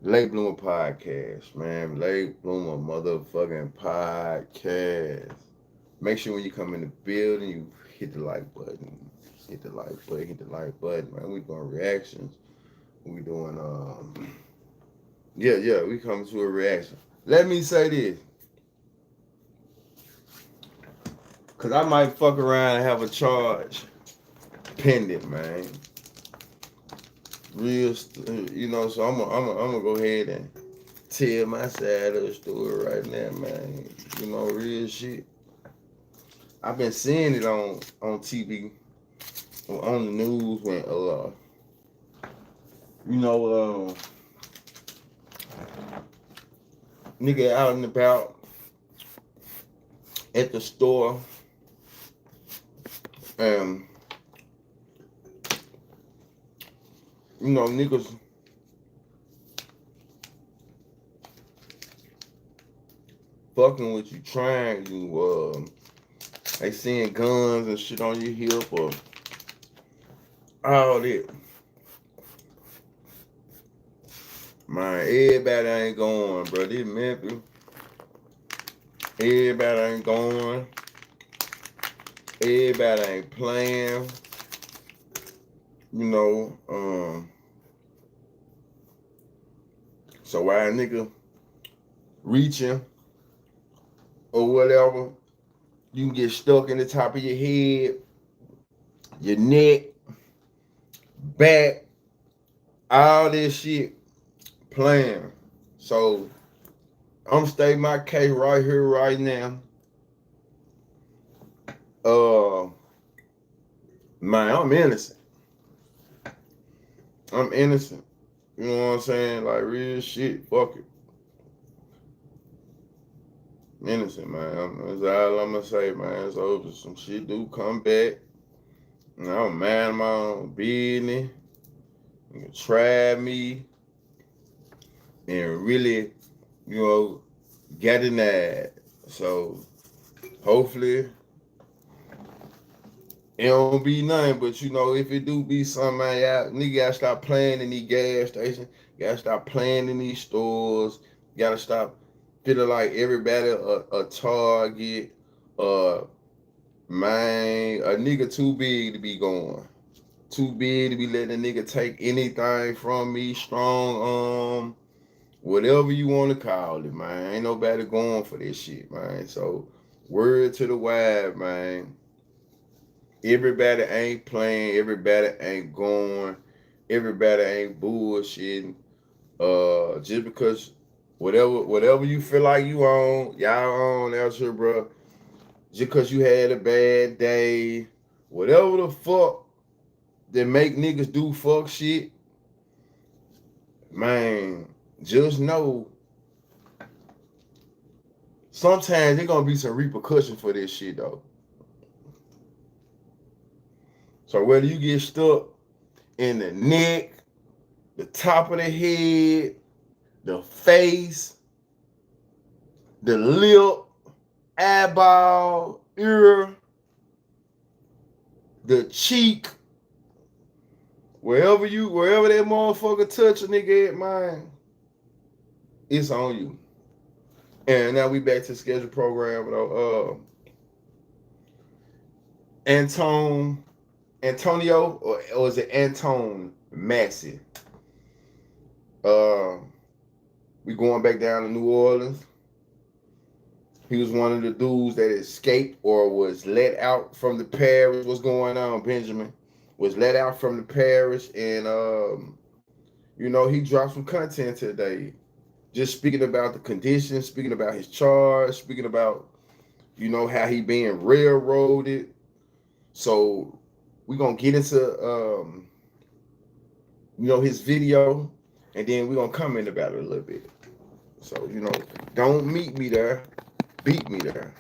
Late Bloomer Podcast, man. Late Bloomer motherfucking podcast. Make sure when you come in the building, you hit the like button. Hit the like button, hit the like button, man. We doing reactions. We doing yeah, we coming to a reaction. Let me say this. Cause I might fuck around and have a charge pending, man. So I'm gonna go ahead and tell my side of the story right now, man. Real shit. I've been seeing it on TV, on the news when you know, nigga out and about at the store, and niggas fucking with you, trying you, they seeing guns and shit on your hip or all that. Man, everybody ain't going, bro. This Memphis, everybody ain't going. Everybody ain't playing. You know, so why a nigga reaching or whatever, you can get stuck in the top of your head, your neck, back, all this shit playing. So I'm stating my case right here, right now. Uh, man, I'm innocent. I'm innocent. You know what I'm saying? Like real shit. Fuck it. Innocent, man. That's all I'm gonna say, man. So if some shit do come back, and I don't mind my own business. You can try me and really, you know, get in that. So hopefully it don't be nothing, but if it do be something, man, y'all nigga gotta stop playing in these gas stations, gotta stop playing in these stores, gotta stop feeling like everybody a target, uh man, a nigga too big to be going. Too big to be letting a nigga take anything from me, strong whatever you want to call it, man. Ain't nobody going for this shit, man. So word to the wide, man. Everybody ain't playing. Everybody ain't going. Everybody ain't bullshitting. Just because whatever you feel like y'all on out here, bro. Just because you had a bad day, whatever the fuck that make niggas do fuck shit, man. Just know sometimes there gonna be some repercussions for this shit though. So whether you get stuck in the neck, the top of the head, the face, the lip, eyeball, ear, the cheek, wherever that motherfucker touch a nigga at, man, it's on you. And now we back to the scheduled program. Antone, Antonio, or is it Antone Massey? Uh, we going back down to New Orleans. He was one of the dudes that escaped or was let out from the parish. What's going on, Benjamin? Was let out from the parish, and he dropped some content today, just speaking about the conditions, speaking about his charge, speaking about how he being railroaded. So we're gonna get into his video, and then we're gonna comment about it a little bit. So don't meet me there, beat me there.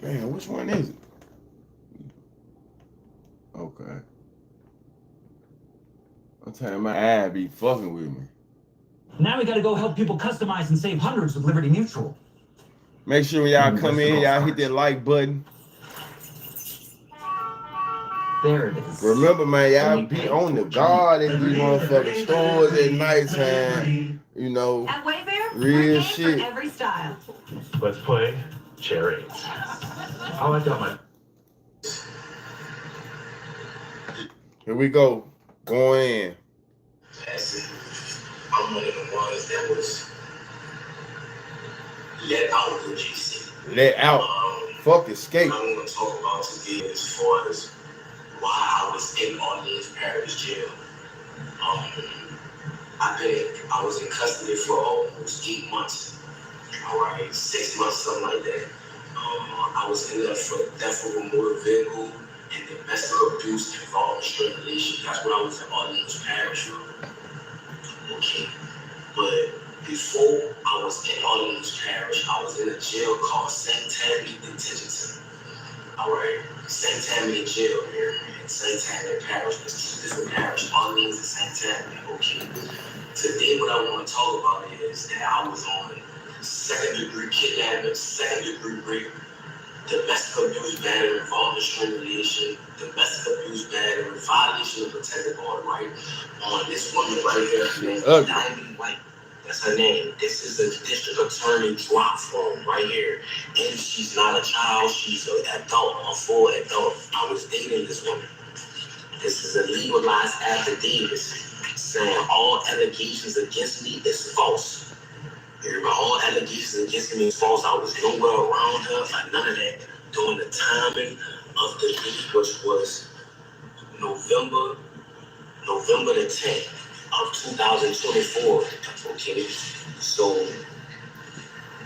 Damn, which one is it? Okay. I'm telling my eye be fucking with me. Now we gotta go help people customize and save hundreds with Liberty Mutual. Make sure when y'all come in, y'all hit that like button. There it is. Remember, man, y'all be on the guard at these motherfucking stores at nighttime. You know, at Wayfair, real shit. For every style. Let's play charades. I like that one. Here we go. Going in. I'm one of the ones that was let out of the GC. Let out. Fuck escape. I want to talk about today as far as why I was in Orleans Parish Jail. I was in custody for almost 8 months. All right, 6 months, something like that. I was in there for theft of a motor vehicle and domestic abuse involving strangulation. That's what I was in Orleans Parish for. Okay, but before I was in Orleans Parish, I was in a jail called St. Tammany Detention Center. All right, St. Tammany Jail here in St. Tammany Parish. There's 2 different parishes, Orleans and St. Tammany. Okay, today what I want to talk about is that I was on 2nd-degree kidnapping, 2nd-degree rape, domestic abuse, battery involving strangulation, domestic abuse, battery, violation of protected order, right? On this woman right here, named Diamond White. That's her name. This is a district attorney drop form right here. And she's not a child, she's an adult, a full adult. I was dating this woman. This is a legalized affidavit saying all allegations against me is false. All allegations against me is false. I was nowhere around her for none of that during the timing of the date, which was November the 10th of 2024. Okay, so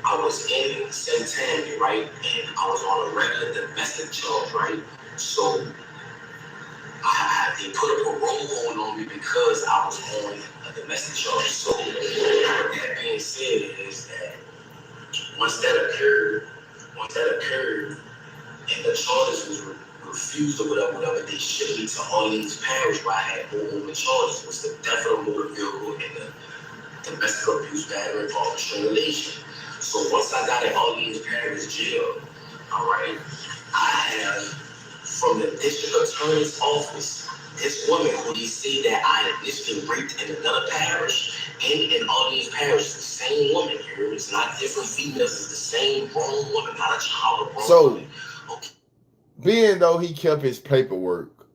I was in St. Tammany, right? And I was on a regular domestic charge, right? So they put a parole hold on me because I was on a domestic charge. So that being said is that once that occurred, and the charges was refused or whatever, they shipped me to Orleans Parish where I had more open charges, was the theft of a motor vehicle and the domestic abuse, battery, involving strangulation. So once I got at Orleans Parish Jail, all right, I have from the district attorney's office, this woman who they say that I initially raped in another parish and in Orleans Parish, the same woman here. It's not different females, it's the same grown woman, not a child of grown woman. Okay. Being though he kept his paperwork,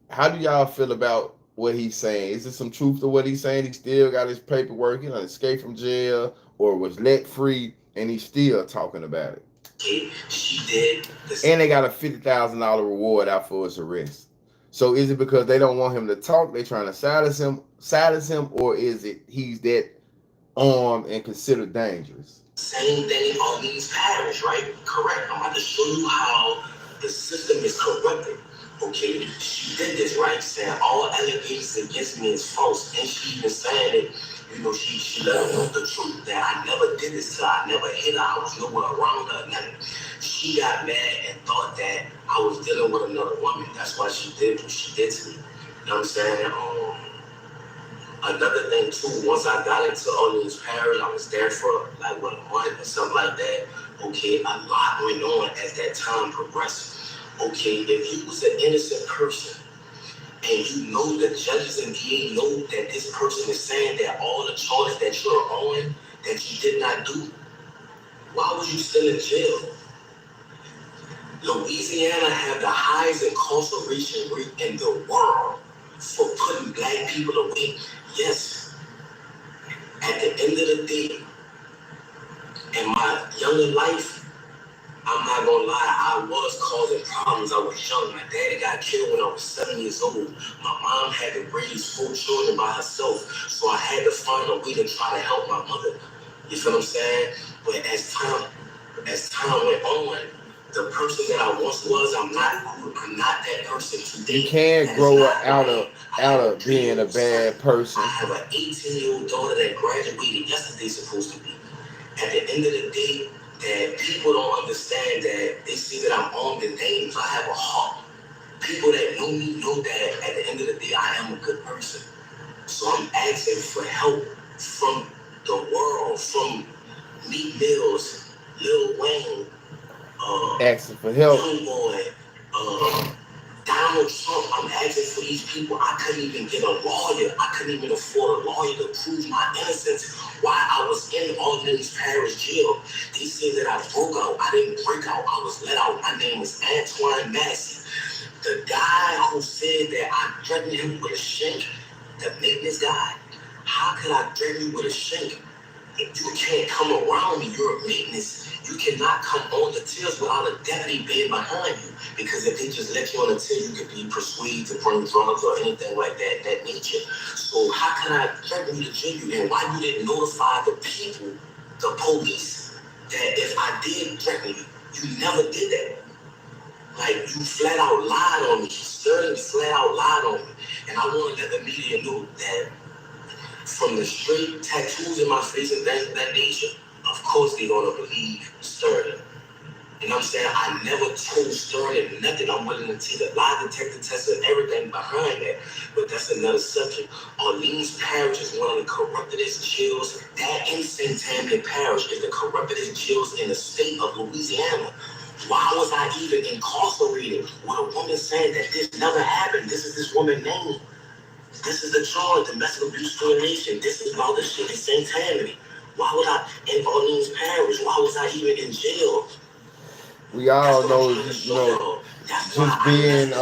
how do y'all feel about what he's saying? Is there some truth to what he's saying? He still got his paperwork, he done escaped from jail or was let free and he's still talking about it. She did. And they got a $50,000 reward out for his arrest. So is it because they don't want him to talk, they trying to silence him, or is it he's that armed and considered dangerous? Same thing on these parish, right? Correct. I'm about to show you how the system is corrupted. Okay, she did this, right? Saying all allegations against me is false, and she even saying it. You know, she let her know the truth that I never did this to her. I never hit her. I was nowhere around her. Nothing. She got mad and thought that I was dealing with another woman. That's why she did what she did to me. You know what I'm saying? Another thing too, once I got into Orleans Parish, I was there for like a month or something like that. Okay, a lot went on as that time progressed. Okay, if you was an innocent person, and you know the judges and DA know that this person is saying that all the charges that you're on, that you did not do, why was you still in jail? Louisiana have the highest incarceration rate in the world for putting black people away. Yes, at the end of the day, in my younger life, I'm not gonna lie, I was causing problems. I was young. My daddy got killed when I was 7 years old. My mom had to raise 4 children by herself, so I had to find a way to try to help my mother. You feel what I'm saying? But as time went on, the person that I once was, I'm not that person today. You can't grow out of being a bad person. I have an 18-year-old daughter that graduated yesterday, supposed to be. At the end of the day, that people don't understand that they see that I'm armed and dangerous. I have a heart. People that know me know that at the end of the day, I am a good person. So I'm asking for help from the world, from Meek Mills, Lil Wayne, Asking for help. Young Boy, Donald Trump. I'm asking for these people. I couldn't even get a lawyer. I couldn't even afford a lawyer to prove my innocence while I was in Orleans Parish Jail. They said that I broke out. I didn't break out. I was let out. My name is Antoine Massey. The guy who said that I threatened him with a shank, the maintenance guy, how could I threaten you with a shank? If you can't come around me, you're a maintenance. You cannot come on the tills without a deputy being behind you. Because if they just let you on the till, you could be persuaded to bring drugs or anything like that nature. So how can I threaten you to jail you? And why you didn't notify the people, the police, that if I did threaten you, you never did that. Like, you flat out lied on me. Sterling flat out lied on me. And I want to let the media know that from the straight tattoos in my face and that nature, of course they're going to believe Sterling. You know what I'm saying? I never told Sterling nothing. I'm willing to take a lie detector test and everything behind that. But that's another subject. Orleans Parish is one of the corruptedest jails. That in St. Tammany Parish is the corruptedest jails in the state of Louisiana. Why was I even incarcerated with a woman saying that this never happened? This is this woman's name. This is the charge, domestic abuse discrimination. This is all this shit in St. Tammany. Why would I in Orleans Parish? Why was I even in jail? We all know, just being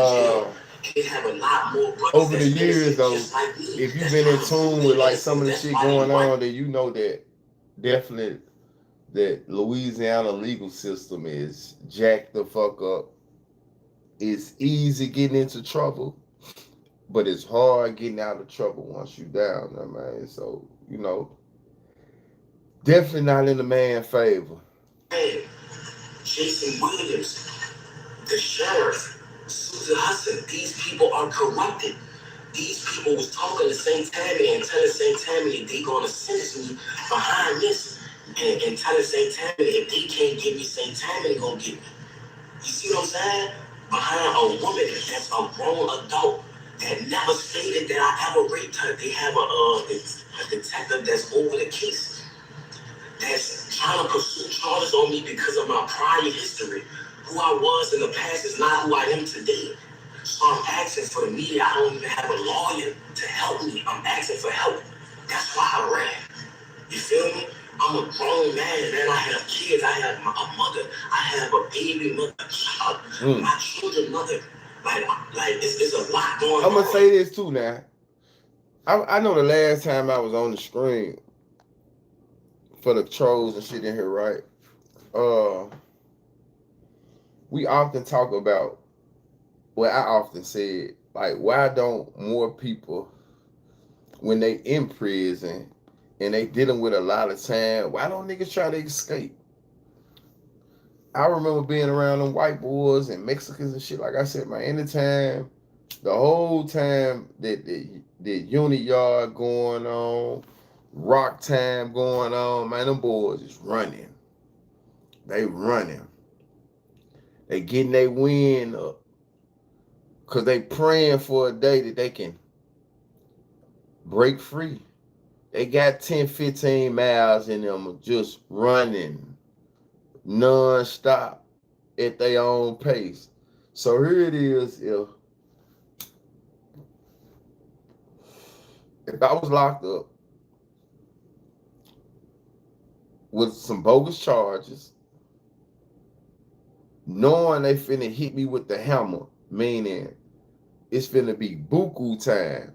over the years though, if you've been in tune with like some of the shit going on, then you know that definitely that Louisiana legal system is jacked the fuck up. It's easy getting into trouble, but it's hard getting out of trouble once you down there, man. So, you know, definitely not in the man's favor. Hey, Jason Williams, the sheriff, Susan Hudson, these people are corrupted. These people was talking to St. Tammany and telling St. Tammany they gonna sentence me behind this and telling St. Tammany if they can't give me, St. Tammany gonna get me. You see what I'm saying? Behind a woman that's a grown adult that never stated that I ever raped her. They have a detective that's over the case that's trying to pursue charges on me because of my prior history. Who I was in the past is not who I am today. So I'm asking for the media. I don't even have a lawyer to help me. I'm asking for help. That's why I ran. You feel me? I'm a grown man. I have kids. I have a mother. I have a baby mother, a child, my children mother. Like it's a lot going on. I'm gonna say this too now. I know the last time I was on the screen for the trolls and shit in here, right? We often talk about what I often said, like, why don't more people, when they in prison and they dealing with a lot of time, why don't niggas try to escape? I remember being around them white boys and Mexicans and shit, like I said, man, anytime, the whole time that the unit yard going on, rock time going on, man, them boys is running. They running. They getting their wind up. Because they praying for a day that they can break free. They got 10, 15 miles in them just running non-stop at their own pace. So here it is. If I was locked up with some bogus charges, knowing they finna hit me with the hammer, meaning it's finna be buku time,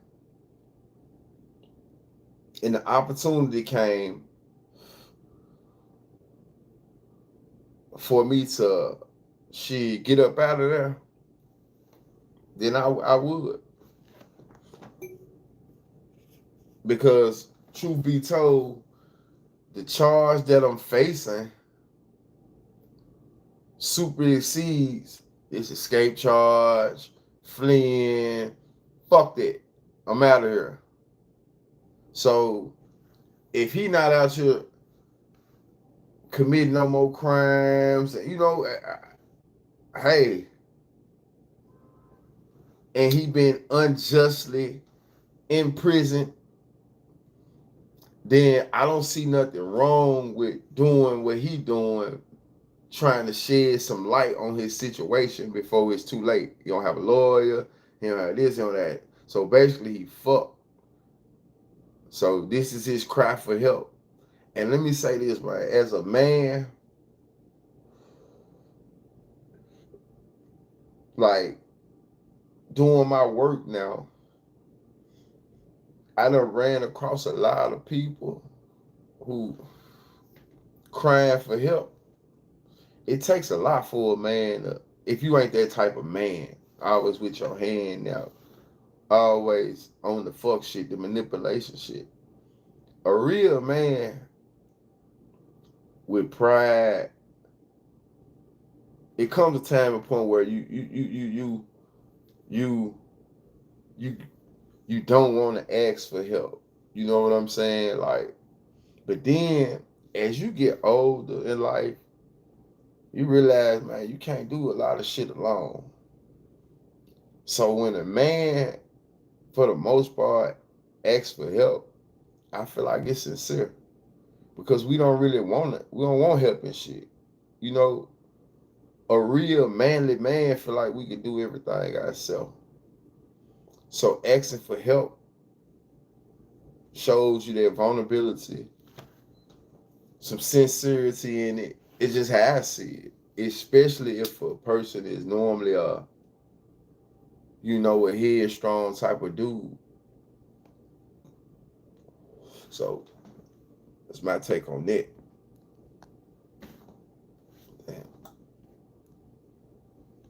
and the opportunity came for me to get up out of there, then I would. Because truth be told, the charge that I'm facing super exceeds this escape charge, fleeing. Fuck that. I'm out of here. So if he not out here committing no more crimes, you know, hey, and he been unjustly in prison then I don't see nothing wrong with doing what he doing, trying to shed some light on his situation before it's too late. He don't have a lawyer, he don't have this, he don't have that. So basically he fucked. So this is his cry for help. And let me say this, man, as a man, like doing my work now, I done ran across a lot of people who crying for help. It takes a lot for a man if you ain't that type of man, always with your hand out, always on the fuck shit, the manipulation shit. A real man with pride, it comes a time and point where you don't want to ask for help. You know what I'm saying? Like, but then as you get older in life, you realize, man, you can't do a lot of shit alone. So when a man, for the most part, asks for help, I feel like it's sincere because we don't really want it. We don't want help and shit. You know, a real manly man feel like we can do everything ourselves. So asking for help shows you their vulnerability, some sincerity in it. It's just how I see it. Especially if a person is normally a headstrong type of dude. So that's my take on that. Damn.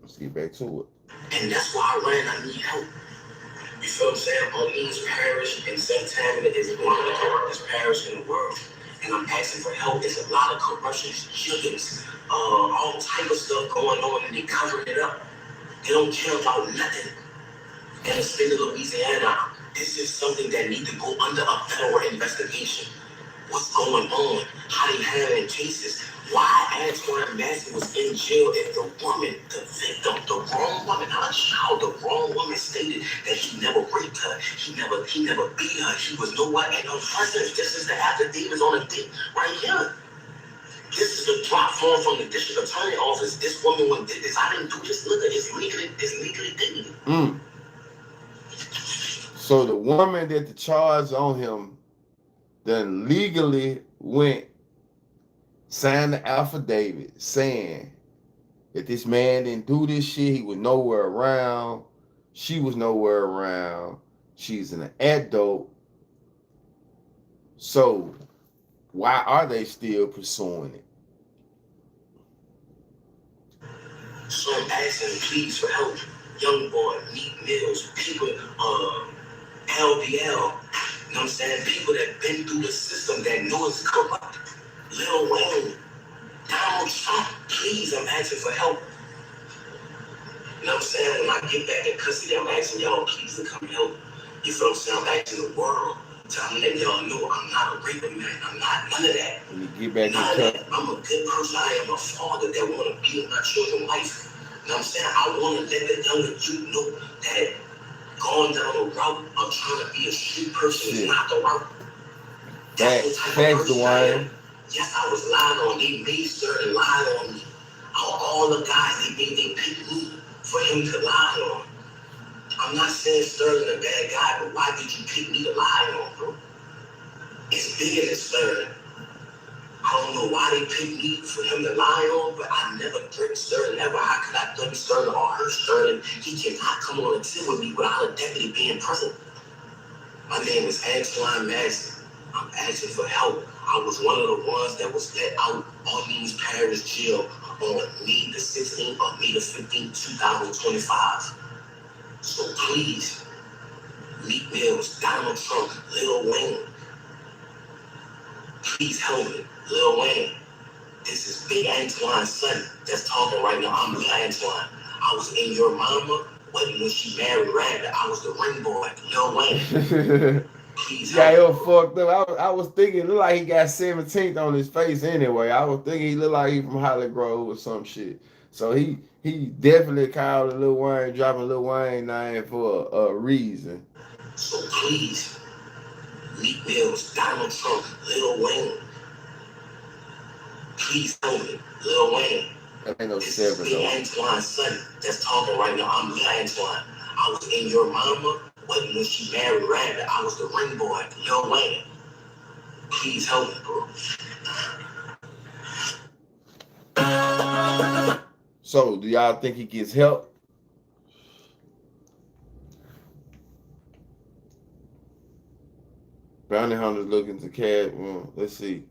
Let's get back to it. And that's why I need help. You feel what I'm saying? Orleans Parish in St. Tammany is one of the corruptest parishes in the world. And I'm asking for help. There's a lot of corruption, chickens, all type of stuff going on, and they covering it up. They don't care about nothing. In the state of Louisiana, this is something that needs to go under a federal investigation. What's going on? How they handling cases? Why Antoine Massey was in jail if the woman, the victim, the wrong woman, not a child, the wrong woman stated that he never raped her, he never beat her, he was nowhere at her presence. This is the affidavit on the thing right here. This is the drop form from the district attorney office. This woman went did this. I didn't do this. Look at it's legally dated. So the woman that the charge on him then legally went, signed the affidavit saying that this man didn't do this shit. He was nowhere around. She was nowhere around. She's an adult. So why are they still pursuing it? So I'm asking, please, for help. Young boy, Meat Mills, people, LBL, you know what I'm saying? People that been through the system that know it's corrupt. Lil Wayne, Donald Trump, please, I'm asking for help. You know what I'm saying? When I get back in custody, I'm asking y'all, please, to come help. You feel what I'm saying? I'm asking the world to let y'all know I'm not a raping man. I'm not none of that. When you get back none in of that. I'm a good person. I am a father that want to be with my children's life. You know what I'm saying? I want to let the younger youth know that going down the route of trying to be a street person is not the route. That's the type of person I am. Yes, I was lied on. They made certain lied on me. All the guys, they picked me for him to lie on. I'm not saying Sterling a bad guy, but why did you pick me to lie on, bro? It's bigger than Sterling. I don't know why they picked me for him to lie on, but I never threatened Sterling ever. How could I threaten Sterling or hurt Sterling? He cannot come on a tip with me without a deputy being present. My name is Antoine Massey. I'm asking for help. I was one of the ones that was let out Orleans Parish Jail on May the 16th or May the 15th, 2025. So please, Meat Mills, Donald Trump, Lil Wayne, please help me. Lil Wayne, this is Big Antoine's son that's talking right now. I'm Lil Antoine. I was in your mama wedding when she married Rabbit. I was the ring boy, Lil Wayne. Please help me. Fucked up. I was thinking, it looked like he got 17th on his face anyway. I was thinking he looked like he from Holly Grove or some shit. So he definitely called Lil Wayne, dropping Lil Wayne name for a reason. So please, Meek Mills, Donald Trump, Lil Wayne. Please tell me, Lil Wayne. That ain't no This is seven Lil though. Antoine's son that's talking right now. I'm Lil Antoine. I was in your mama, but when she married Rabbit, I was the ring boy, Lil Wayne. Please help me, bro. So, do y'all think he gets help? Bounty hunters looking to catch. Let's see.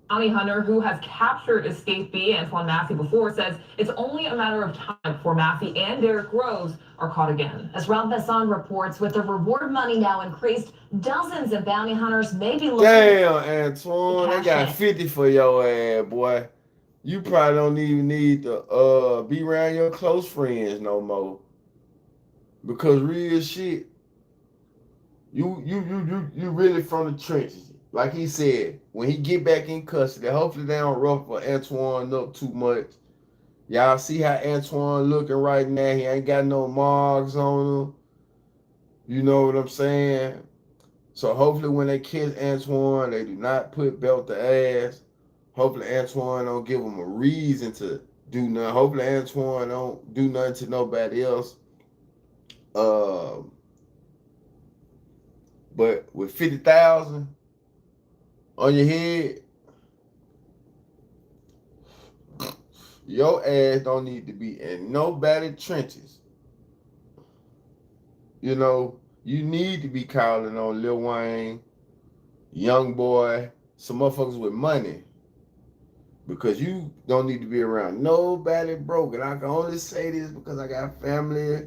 Bounty hunter who has captured escapee Antoine Massey before says it's only a matter of time before Massey and Derrick Rose are caught again. As Rob Besson reports, with the reward money now increased, dozens of bounty hunters may be looking. Damn, Antoine, they got 50 for your ass, boy. You probably don't even need to be around your close friends no more. Because real shit, you really from the trenches. Like he said, when he get back in custody, hopefully they don't ruffle Antoine up too much. Y'all see how Antoine looking right now. He ain't got no marks on him. You know what I'm saying? So hopefully when they catch Antoine, they do not put belt to ass. Hopefully Antoine don't give them a reason to do nothing. Hopefully Antoine don't do nothing to nobody else. But with 50,000 on your head, your ass don't need to be in nobody's trenches. You know, you need to be calling on Lil Wayne, Young Boy, some motherfuckers with money. Because you don't need to be around nobody broke. And I can only say this because I got family.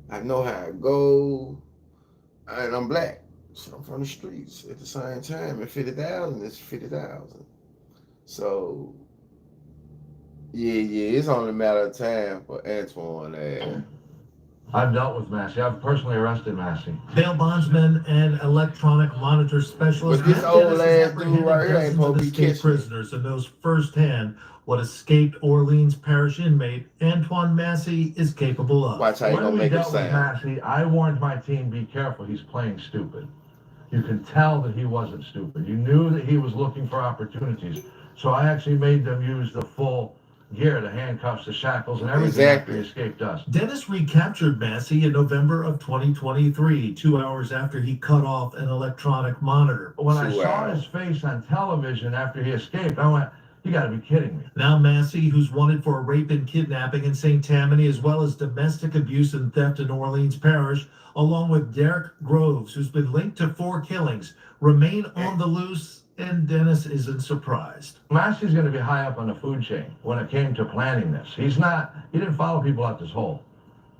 I know how it goes. And I'm black. So I'm from the streets at the same time. And 50,000 is 50,000. So, yeah, it's only a matter of time for Antoine. I've dealt with Massey. I've personally arrested Massey. Bail bondsman and electronic monitor specialist. But this old ass dude right here ain't supposed to be escaped catching prisoners and knows firsthand what escaped Orleans Parish inmate Antoine Massey is capable of. Watch how you gonna make him When we dealt with sound. Massey, I warned my team, be careful, he's playing stupid. You could tell that he wasn't stupid. You knew that he was looking for opportunities. So I actually made them use the full gear, the handcuffs, the shackles, and everything after he escaped us. Dennis recaptured Massey in November of 2023, 2 hours after he cut off an electronic monitor. When I saw his face on television after he escaped, I went, you gotta be kidding me. Now Massey, who's wanted for rape and kidnapping in St. Tammany, as well as domestic abuse and theft in Orleans Parish, along with Derrick Groves, who's been linked to 4 killings, remain on the loose, and Dennis isn't surprised. Massey's gonna be high up on the food chain when it came to planning this. He didn't follow people out this hole.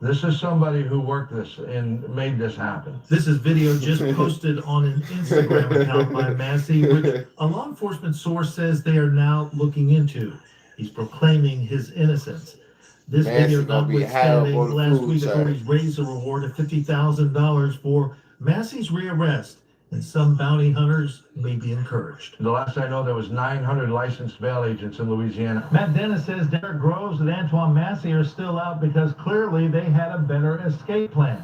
This is somebody who worked this and made this happen. This is video just posted on an Instagram account by Massey, which a law enforcement source says they are now looking into. He's proclaiming his innocence. This video notwithstanding, last week authorities raised a reward of $50,000 for Massey's rearrest, and some bounty hunters may be encouraged. The last I know, there was 900 licensed bail agents in Louisiana. Matt Dennis says Derrick Groves and Antoine Massey are still out because clearly they had a better escape plan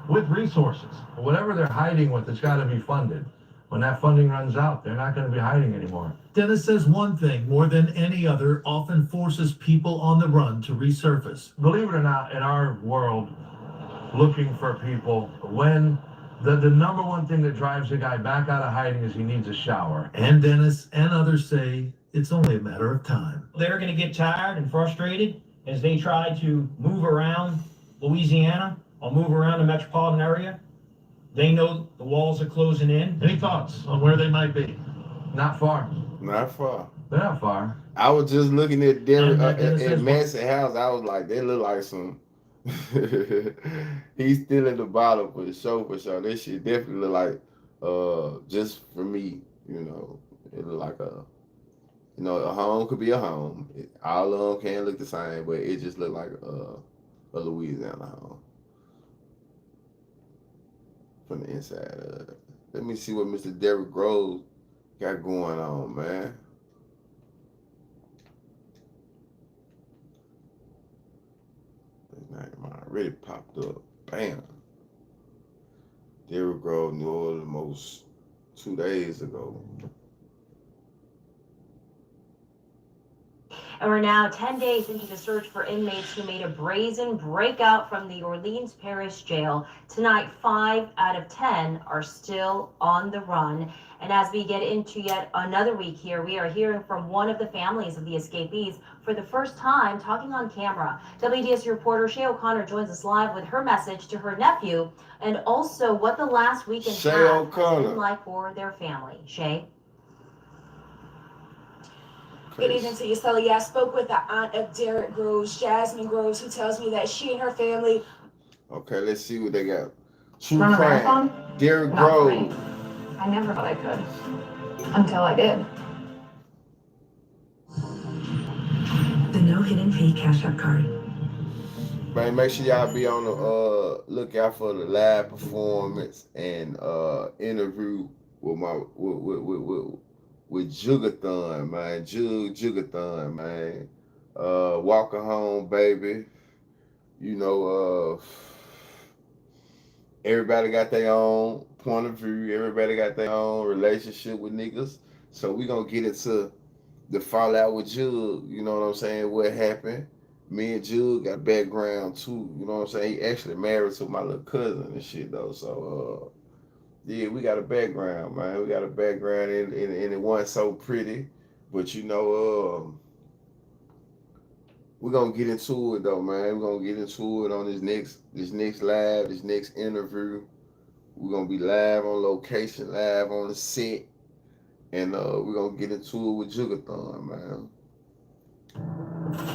with resources. Whatever they're hiding with, it's got to be funded. When that funding runs out, they're not going to be hiding anymore. Dennis says one thing more than any other often forces people on the run to resurface. Believe it or not, in our world, looking for people, when the number one thing that drives a guy back out of hiding is he needs a shower. And Dennis and others say it's only a matter of time. They're going to get tired and frustrated as they try to move around Louisiana or move around the metropolitan area. They know the walls are closing in. Any thoughts on where they might be? Not far. Not far. They're not far. I was just looking at Derrick at Massey house. I was like, they look like some. He's still at the bottom for sure. This shit definitely look like, just for me, it look like a home could be a home. All of them can't look the same, but it just look like a Louisiana home from the inside. Let me see what Mr. Derrick Groves got going on, man. Mine already popped up. Bam. Derrick Groves, New Orleans, most 2 days ago. And we're now 10 days into the search for inmates who made a brazen breakout from the Orleans Parish Jail. Tonight, 5 out of 10 are still on the run. And as we get into yet another week here, we are hearing from one of the families of the escapees for the first time, talking on camera. WDSC reporter Shay O'Connor joins us live with her message to her nephew and also what the last week and half has been like for their family. Shay? Good evening to you, Sully. Yeah, I spoke with the aunt of Derek Groves, Jasmine Groves, who tells me that she and her family. Okay, let's see what they got. True Run a crime. marathon? Derek Not for Groves. me. I never thought I could. Until I did. The no hidden fee Cash App card. Man, make sure y'all be on the lookout for the live performance and interview with my with Jugathon, man. Jugathon, man. Walking home, baby. You know, everybody got their own point of view. Everybody got their own relationship with niggas. So we gonna get into the fallout with Jug. You know what I'm saying? What happened? Me and Jug got background too. You know what I'm saying? He actually married to my little cousin and shit though. So yeah, we got a background, man. We got a background and it wasn't so pretty. But you know, we're gonna get into it though, man. We're gonna get into it on this next live, this next interview. We're gonna be live on location, live on the set. And we're gonna get into it with Jugathon, man.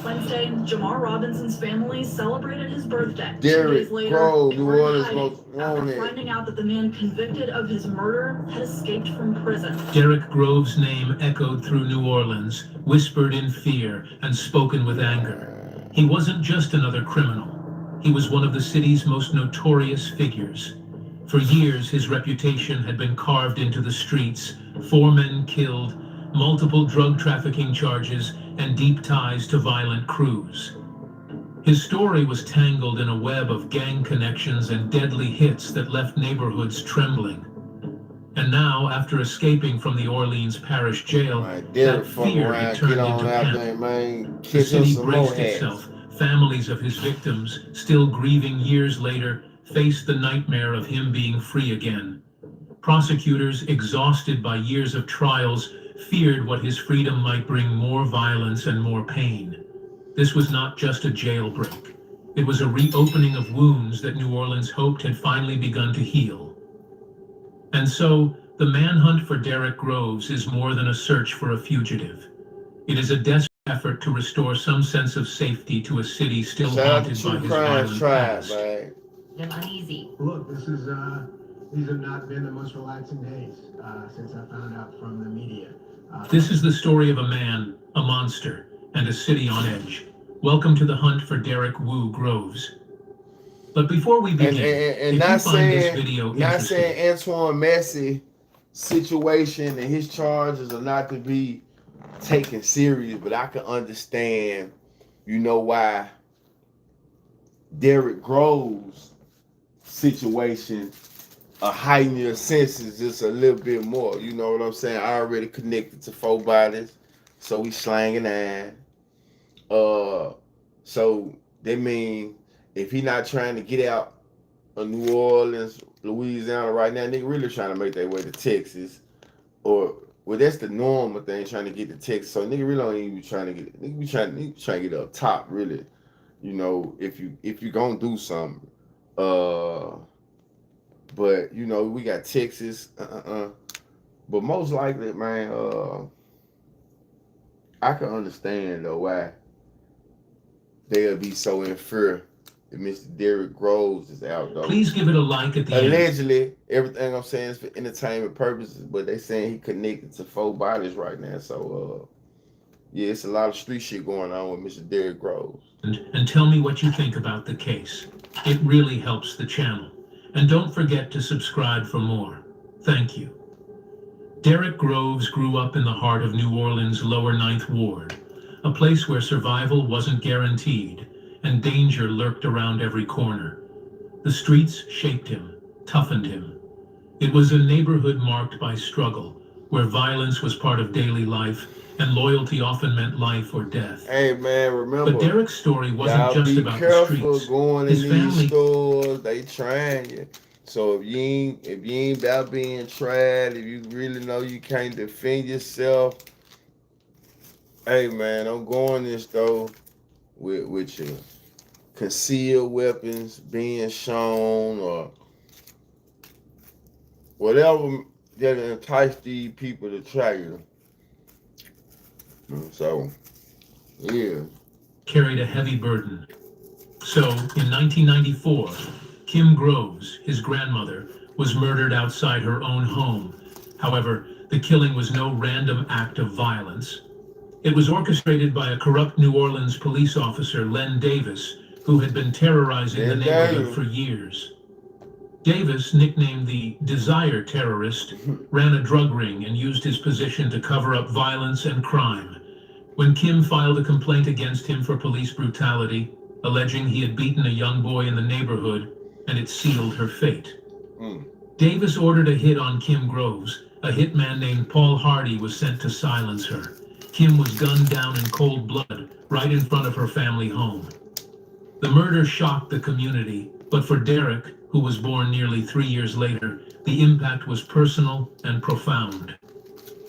Wednesday, Jamar Robinson's family celebrated his birthday. Derek 2 days later, Groves, they New were in Orleans hiding most wanted. after finding out that the man convicted of his murder had escaped from prison. Derek Groves' name echoed through New Orleans, whispered in fear and spoken with anger. He wasn't just another criminal. He was one of the city's most notorious figures. For years, his reputation had been carved into the streets. 4 men killed, multiple drug trafficking charges, and deep ties to violent crews. His story was tangled in a web of gang connections and deadly hits that left neighborhoods trembling. And now, after escaping from the Orleans Parish Jail, that fear had turned into panic. The city braced itself. Families of his victims, still grieving years later, faced the nightmare of him being free again. Prosecutors, exhausted by years of trials, feared what his freedom might bring more violence and more pain. This was not just a jailbreak. It was a reopening of wounds that New Orleans hoped had finally begun to heal. And so, the manhunt for Derek Groves is more than a search for a fugitive. It is a desperate effort to restore some sense of safety to a city still haunted by his violent past. I'm uneasy. Look, these have not been the most relaxing days since I found out from the media. This is the story of a man, a monster, and a city on edge. Welcome to the hunt for Derek Woo Groves. But before we begin, and if not you find saying, this video not interesting, saying Antoine Massey situation and his charges are not to be taken serious, but I can understand, you know, why Derek Groves' situation heighten your senses just a little bit more. You know what I'm saying? I already connected to 4 bodies, so we slanging 9. So that mean if he not trying to get out of New Orleans, Louisiana right now, nigga really trying to make their way to Texas, or well, that's the normal thing, trying to get to Texas. So nigga really don't even be trying to get, nigga be trying to get up top, really. You know, if you gonna do something. But you know, we got Texas, but most likely, man, I can understand though why they'll be so in fear if Mr. Derek Groves is out though. please give it a like at the end. Allegedly, everything I'm saying is for entertainment purposes, but they saying he connected to 4 bodies right now. So yeah, it's a lot of street shit going on with Mr. Derek Groves. And tell me what you think about the case. It really helps the channel. And don't forget to subscribe for more. Thank you. Derek Groves grew up in the heart of New Orleans' lower 9th Ward, a place where survival wasn't guaranteed and danger lurked around every corner. The streets shaped him, toughened him. It was a neighborhood marked by struggle, where violence was part of daily life and loyalty often meant life or death. Hey man, remember, But Derek's story wasn't y'all just be about the careful streets. going in His these family stores. They trying you. So if you ain't about being tried, if you really know you can't defend yourself, hey man, don't go in this store with your concealed weapons being shown or whatever that entice these people to try you. So, yeah. carried a heavy burden. So, in 1994, Kim Groves, his grandmother, was murdered outside her own home. However, the killing was no random act of violence. It was orchestrated by a corrupt New Orleans police officer, Len Davis, who had been terrorizing the neighborhood for years. Davis, nicknamed the Desire Terrorist, ran a drug ring and used his position to cover up violence and crime. When Kim filed a complaint against him for police brutality, alleging he had beaten a young boy in the neighborhood, and it sealed her fate. Davis ordered a hit on Kim Groves. A hitman named Paul Hardy was sent to silence her. Kim was gunned down in cold blood right in front of her family home. The murder shocked the community, but for Derek, who was born nearly 3 years later, the impact was personal and profound.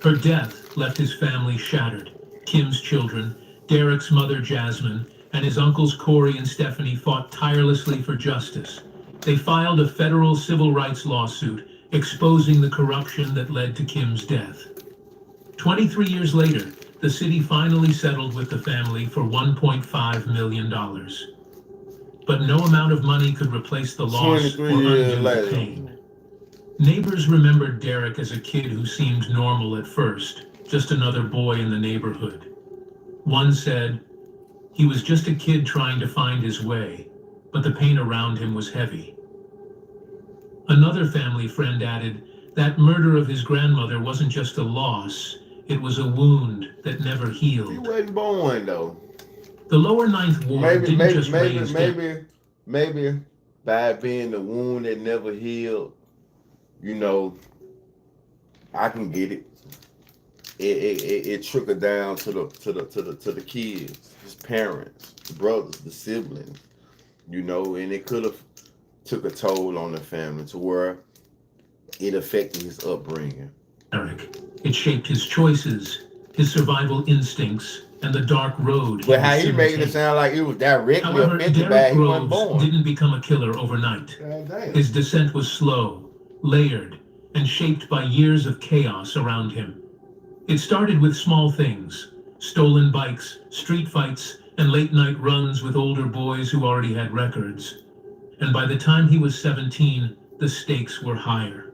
Her death left his family shattered. Kim's children, Derek's mother Jasmine, and his uncles Corey and Stephanie fought tirelessly for justice. They filed a federal civil rights lawsuit exposing the corruption that led to Kim's death. 23 years later, the city finally settled with the family for $1.5 million. But no amount of money could replace the loss or undo the pain. Neighbors remembered Derek as a kid who seemed normal at first, just another boy in the neighborhood. One said, he was just a kid trying to find his way, but the pain around him was heavy. Another family friend added, that murder of his grandmother wasn't just a loss, it was a wound that never healed. He wasn't born though. The lower Ninth Ward didn't just raise maybe by being the wound that never healed, you know, I can get it. It trickled down to the kids, his parents, the brothers, the siblings, you know, and it could have took a toll on the family to where it affected his upbringing. Eric, it shaped his choices, his survival instincts, and the dark road. But how he made it sound like it was directly affected by he wasn't born. Didn't become a killer overnight. His descent was slow, layered, and shaped by years of chaos around him. It started with small things, stolen bikes, street fights, and late-night runs with older boys who already had records. And by the time he was 17, the stakes were higher.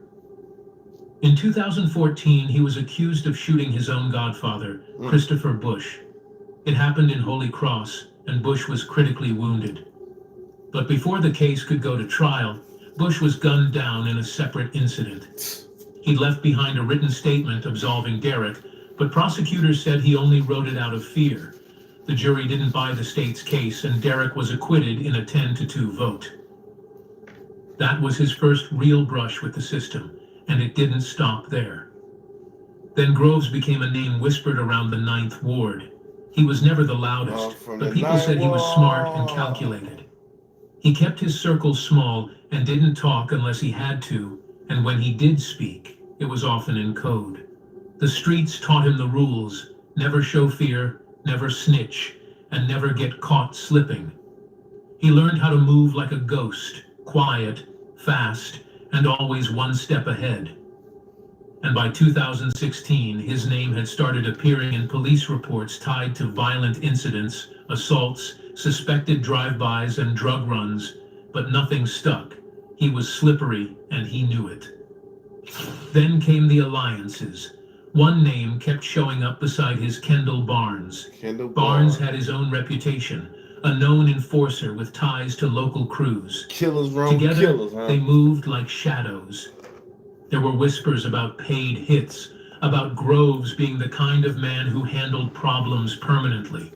In 2014, he was accused of shooting his own godfather, Christopher Bush. It happened in Holy Cross, and Bush was critically wounded. But before the case could go to trial, Bush was gunned down in a separate incident. He'd left behind a written statement absolving Derek, but prosecutors said he only wrote it out of fear. The jury didn't buy the state's case, and Derek was acquitted in a 10-2 vote. That was his first real brush with the system, and it didn't stop there. Then Groves became a name whispered around the Ninth Ward. He was never the loudest, but people said he was smart and calculated. He kept his circle small and didn't talk unless he had to, and when he did speak, it was often in code. The streets taught him the rules: never show fear, never snitch, and never get caught slipping. He learned how to move like a ghost, quiet, fast, and always one step ahead. And by 2016, his name had started appearing in police reports tied to violent incidents, assaults, suspected drive-bys, and drug runs, but nothing stuck. He was slippery, and he knew it. Then came the alliances. One name kept showing up beside his: Kendall Barnes. Barnes had his own reputation, a known enforcer with ties to local crews. Together, they moved like shadows. There were whispers about paid hits, about Groves being the kind of man who handled problems permanently.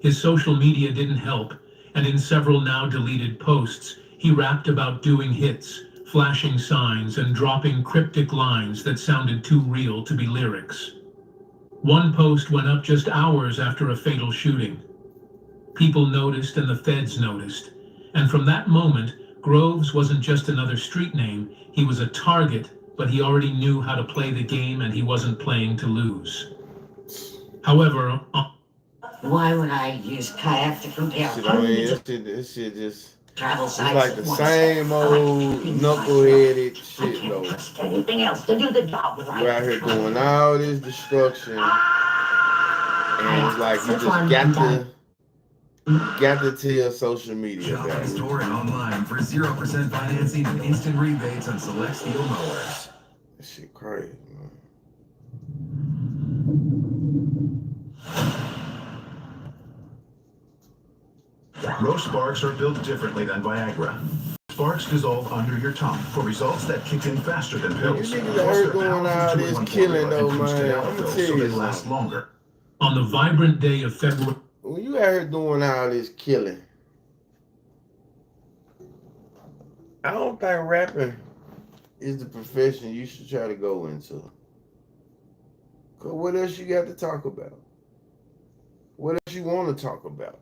His social media didn't help, and in several now deleted posts, he rapped about doing hits, flashing signs and dropping cryptic lines that sounded too real to be lyrics. One post went up just hours after a fatal shooting. People noticed and the feds noticed. And from that moment, Groves wasn't just another street name. He was a target, but he already knew how to play the game and he wasn't playing to lose. However, why would I use kayak to compare This shit just travel it's sites like at the once? same old knuckleheaded shit though. Trust anything else to do the job right. We're out here doing all this destruction, and it's like you just got to tell social media Shop about in it. store and online for 0% financing and instant rebates on select steel mowers. That shit crazy, man. Most sparks are built differently than Viagra. Sparks dissolve under your tongue for results that kick in faster than pills. You niggas out here doing all this killing though, man. I'm gonna tell you last something. longer. On the vibrant day of February, When you out here doing all this killing, I don't think rapping is the profession you should try to go into. Cause what else you got to talk about? What else you want to talk about?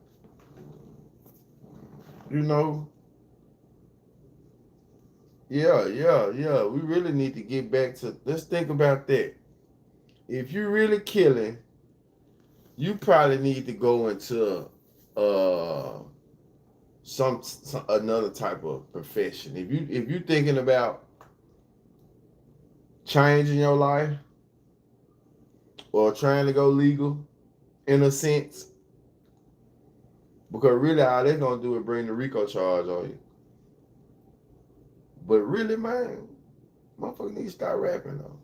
You know? Yeah. We really need to get back to, let's think about that. If you really killing, you probably need to go into some another type of profession. If you thinking about changing your life or trying to go legal in a sense, because really all they're gonna do is bring the RICO charge on you. But really, man, motherfucker need to start rapping though.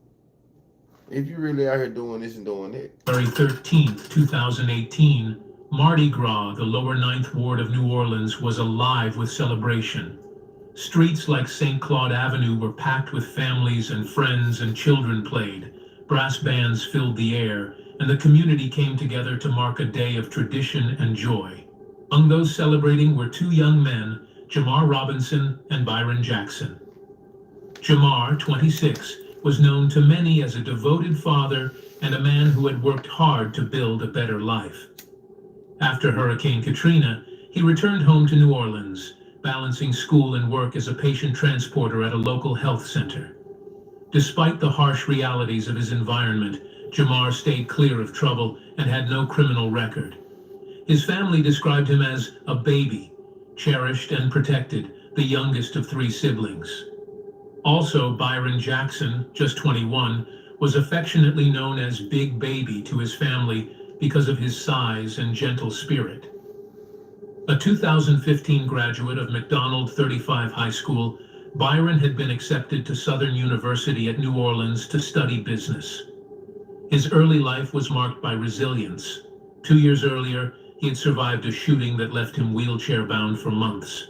If you really out here doing this and doing that. February 13th, 2018, Mardi Gras, the lower 9th Ward of New Orleans, was alive with celebration. Streets like St. Claude Avenue were packed with families and friends, and children played. Brass bands filled the air, and the community came together to mark a day of tradition and joy. Among those celebrating were two young men, Jamar Robinson and Byron Jackson. Jamar, 26, was known to many as a devoted father and a man who had worked hard to build a better life. After Hurricane Katrina, he returned home to New Orleans, balancing school and work as a patient transporter at a local health center. Despite the harsh realities of his environment, Jamar stayed clear of trouble and had no criminal record. His family described him as a baby, cherished and protected, the youngest of 3 siblings. Also, Byron Jackson, just 21, was affectionately known as Big Baby to his family because of his size and gentle spirit. A 2015 graduate of McDonald 35 High School, Byron had been accepted to Southern University at New Orleans to study business. His early life was marked by resilience. 2 years earlier, he had survived a shooting that left him wheelchair-bound for months.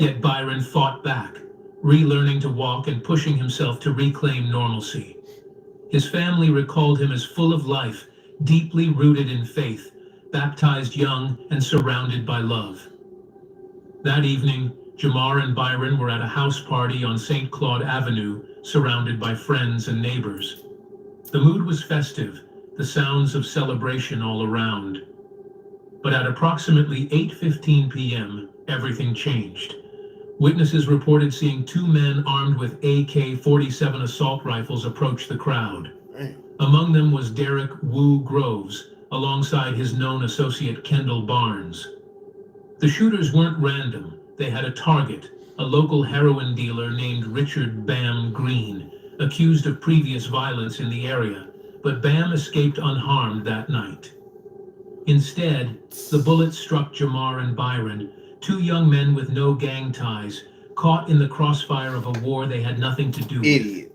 Yet Byron fought back, relearning to walk and pushing himself to reclaim normalcy. His family recalled him as full of life, deeply rooted in faith, baptized young and surrounded by love. That evening, Jamar and Byron were at a house party on St. Claude Avenue, surrounded by friends and neighbors. The mood was festive, the sounds of celebration all around. But at approximately 8:15 p.m., everything changed. Witnesses reported seeing 2 men armed with AK-47 assault rifles approach the crowd. Among them was Derek Woo Groves, alongside his known associate Kendall Barnes. The shooters weren't random. They had a target, a local heroin dealer named Richard Bam Green, accused of previous violence in the area, but Bam escaped unharmed that night. Instead, the bullets struck Jamar and Byron, 2 young men with no gang ties, caught in the crossfire of a war they had nothing to do with.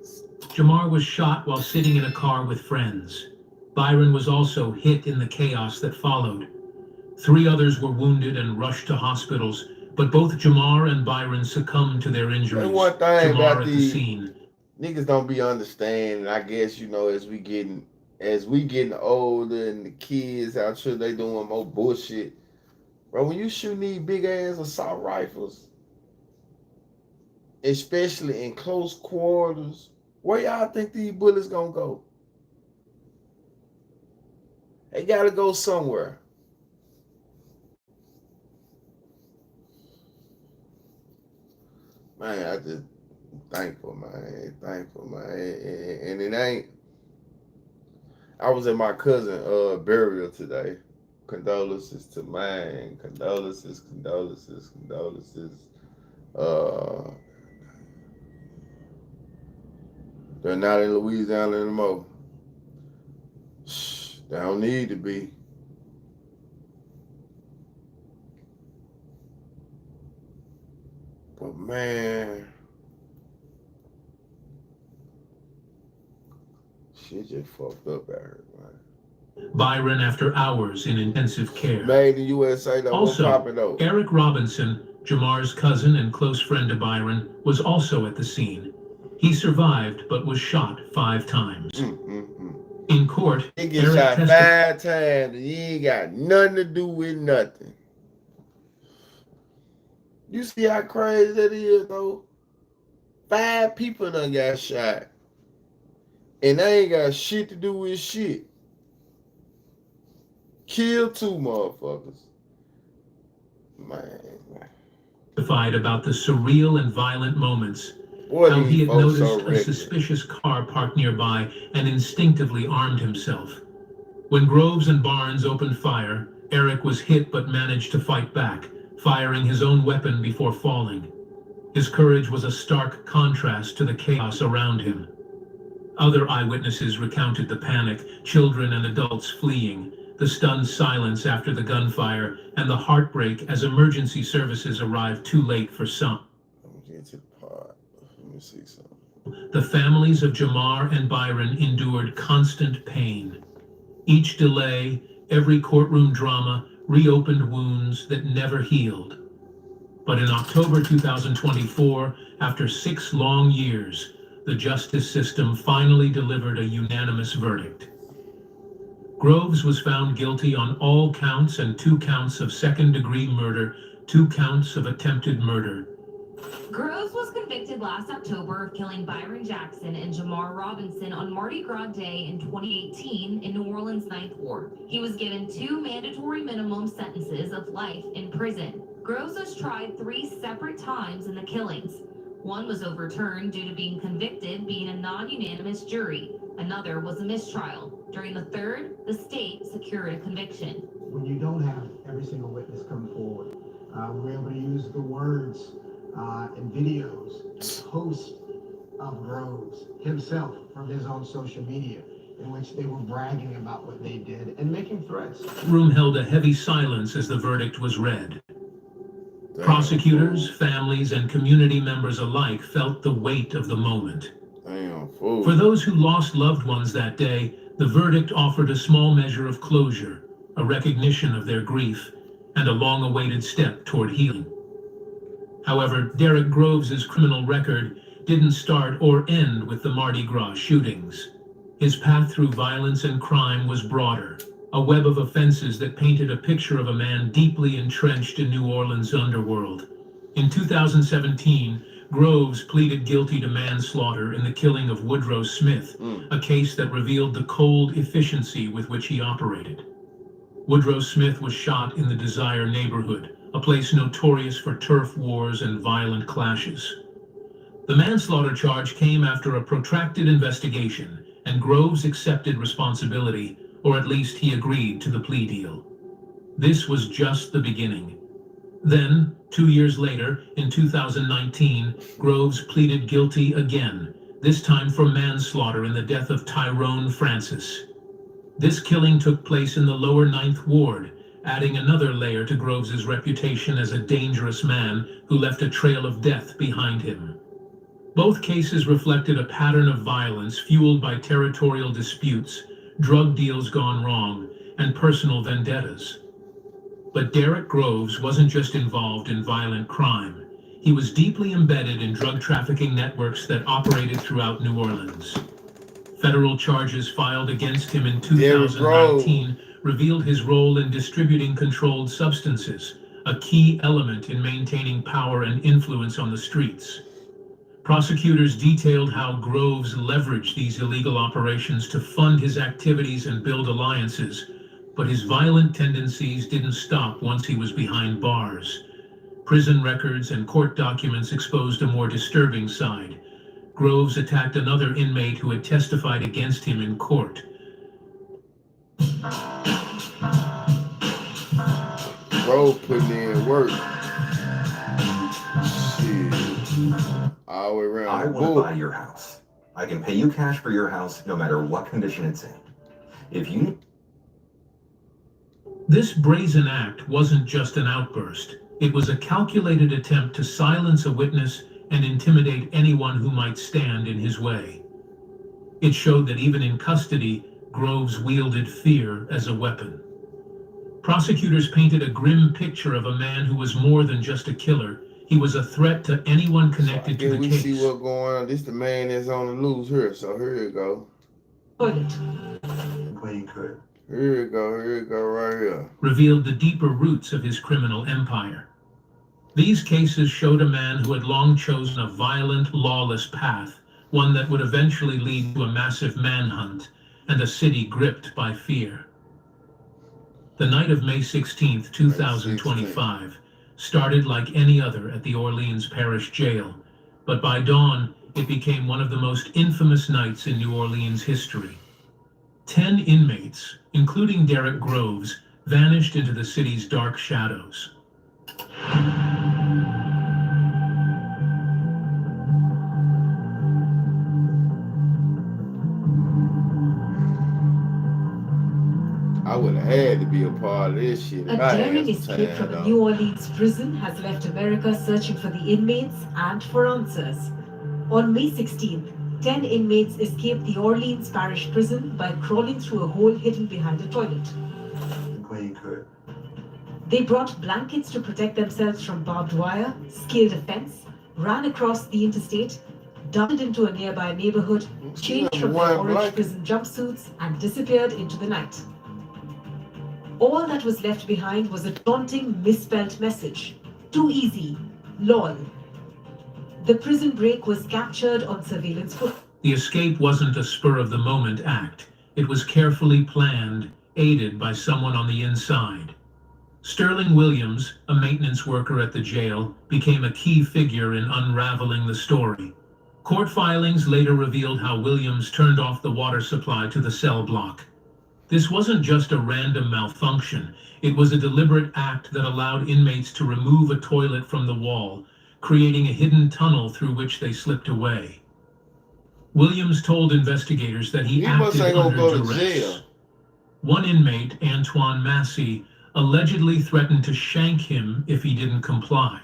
Jamar was shot while sitting in a car with friends. Byron was also hit in the chaos that followed. 3 others were wounded and rushed to hospitals, but both Jamar and Byron succumbed to their injuries. One thing Jamar about at the scene. Niggas don't be understanding. I guess, you know, as we getting older and the kids out here, they doing more bullshit. Bro, when you shoot these big ass assault rifles especially in close quarters, where y'all think these bullets gonna go? They gotta go somewhere. Man, I just thankful, man. Thankful, man. And it ain't. I was at my cousin burial today. Condolences to mine. Condolences. They're not in Louisiana anymore. They don't need to be. But man, shit just fucked up out here, man. Byron after hours in intensive care. Made in USA, though. Also, Eric Robinson, Jamar's cousin and close friend of Byron, was also at the scene. He survived, but was shot 5 times. In court, he gets shot 5 times and he ain't got nothing to do with nothing. You see how crazy that is, though? 5 people done got shot. And they ain't got shit to do with shit. Kill 2 motherfuckers. Man. Testified about the surreal and violent moments. Boy, how he had noticed so a suspicious car parked nearby and instinctively armed himself. When Groves and Barnes opened fire, Eric was hit but managed to fight back, firing his own weapon before falling. His courage was a stark contrast to the chaos around him. Other eyewitnesses recounted the panic, children and adults fleeing, the stunned silence after the gunfire, and the heartbreak as emergency services arrived too late for some. See something. The families of Jamar and Byron endured constant pain. Each delay, every courtroom drama, reopened wounds that never healed. But in October 2024, after 6 long years, the justice system finally delivered a unanimous verdict. Groves was found guilty on all counts and 2 counts of second-degree murder, 2 counts of attempted murder. Groves was convicted last October of killing Byron Jackson and Jamar Robinson on Mardi Gras Day in 2018 in New Orleans' 9th Ward. He was given 2 mandatory minimum sentences of life in prison. Groves was tried 3 separate times in the killings. One was overturned due to being convicted being a non-unanimous jury. Another was a mistrial. During the third, the state secured a conviction. When you don't have every single witness come forward, we're able to use the words and videos and posts of Groves himself from his own social media, in which they were bragging about what they did and making threats. The room held a heavy silence as the verdict was read. Prosecutors, families, and community members alike felt the weight of the moment. For those who lost loved ones that day, the verdict offered a small measure of closure, a recognition of their grief, and a long-awaited step toward healing. However, Derek Groves' criminal record didn't start or end with the Mardi Gras shootings. His path through violence and crime was broader, a web of offenses that painted a picture of a man deeply entrenched in New Orleans' underworld. In 2017, Groves pleaded guilty to manslaughter in the killing of Woodrow Smith, a case that revealed the cold efficiency with which he operated. Woodrow Smith was shot in the Desire neighborhood, a place notorious for turf wars and violent clashes. The manslaughter charge came after a protracted investigation, and Groves accepted responsibility, or at least he agreed to the plea deal. This was just the beginning. Then, 2 years later, in 2019, Groves pleaded guilty again, this time for manslaughter in the death of Tyrone Francis. This killing took place in the lower 9th Ward, adding another layer to Groves' reputation as a dangerous man who left a trail of death behind him. Both cases reflected a pattern of violence fueled by territorial disputes, drug deals gone wrong, and personal vendettas. But Derek Groves wasn't just involved in violent crime. He was deeply embedded in drug trafficking networks that operated throughout New Orleans. Federal charges filed against him in 2019 revealed his role in distributing controlled substances, a key element in maintaining power and influence on the streets. Prosecutors detailed how Groves leveraged these illegal operations to fund his activities and build alliances, but his violent tendencies didn't stop once he was behind bars. Prison records and court documents exposed a more disturbing side. Groves attacked another inmate who had testified against him in court. Groves putting in work. Shit. All the way around. I want to buy your house. I can pay you cash for your house no matter what condition it's in. If you... This brazen act wasn't just an outburst. It was a calculated attempt to silence a witness and intimidate anyone who might stand in his way. It showed that even in custody, Groves wielded fear as a weapon. Prosecutors painted a grim picture of a man who was more than just a killer. He was a threat to anyone connected to the we case. See what's going on. This the man that's on the loose here. So here you go. Clean could. Here you go right here. Revealed the deeper roots of his criminal empire. These cases showed a man who had long chosen a violent, lawless path, one that would eventually lead to a massive manhunt and a city gripped by fear. The night of May 16th, 2025, started like any other at the Orleans Parish Jail, but by dawn, it became one of the most infamous nights in New Orleans history. 10 inmates, including Derek Groves, vanished into the city's dark shadows. I would have had to be a part of this shit. A daring escape from a New Orleans prison has left America searching for the inmates and for answers. On May 16th, 10 inmates escaped the Orleans Parish prison by crawling through a hole hidden behind a toilet. Clean could. They brought blankets to protect themselves from barbed wire, scaled a fence, ran across the interstate, darted into a nearby neighborhood, changed from their orange prison jumpsuits, and disappeared into the night. All that was left behind was a taunting, misspelled message. Too easy. LOL. The prison break was captured on surveillance footage. The escape wasn't a spur-of-the-moment act. It was carefully planned, aided by someone on the inside. Sterling Williams, a maintenance worker at the jail, became a key figure in unraveling the story. Court filings later revealed how Williams turned off the water supply to the cell block. This wasn't just a random malfunction. It was a deliberate act that allowed inmates to remove a toilet from the wall, creating a hidden tunnel through which they slipped away. Williams told investigators that he acted under duress. One inmate, Antoine Massey, allegedly threatened to shank him if he didn't comply.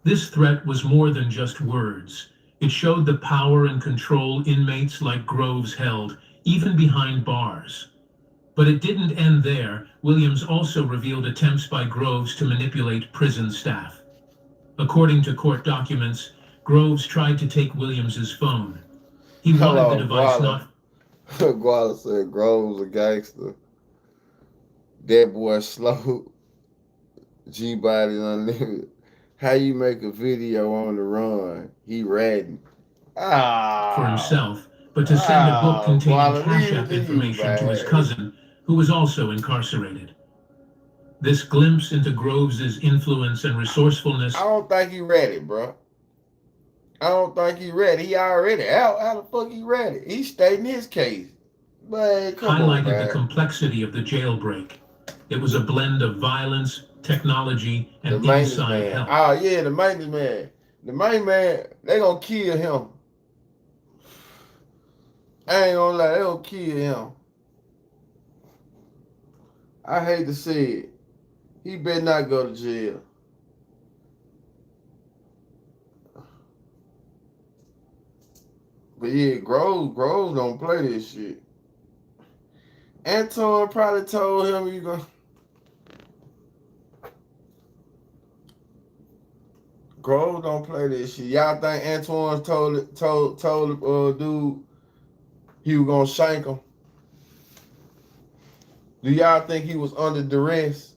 This threat was more than just words. It showed the power and control inmates like Groves held, even behind bars. But it didn't end there. Williams also revealed attempts by Groves to manipulate prison staff. According to court documents, Groves tried to take Williams's phone. He wanted the device not... Guala said Groves a gangster. That boy slow. G-Body Unlimited. How you make a video on the run? He ratting. For himself, but to send a book containing Cash App information to his cousin, who was also incarcerated. This glimpse into Groves' influence and resourcefulness... I don't think he ready, bro. I don't think he ready. He already out. How the fuck he ready? He's stating his case. Man, highlighted the complexity of the jailbreak. It was a blend of violence, technology, and inside help. Oh, yeah, the maintenance man. The main man, they gonna kill him. I ain't gonna lie, they gonna kill him. I hate to say it. He better not go to jail. But yeah, Groves don't play this shit. Antoine probably told him you gonna... Groves don't play this shit. Y'all think Antoine told dude he was gonna shank him? Do y'all think he was under duress?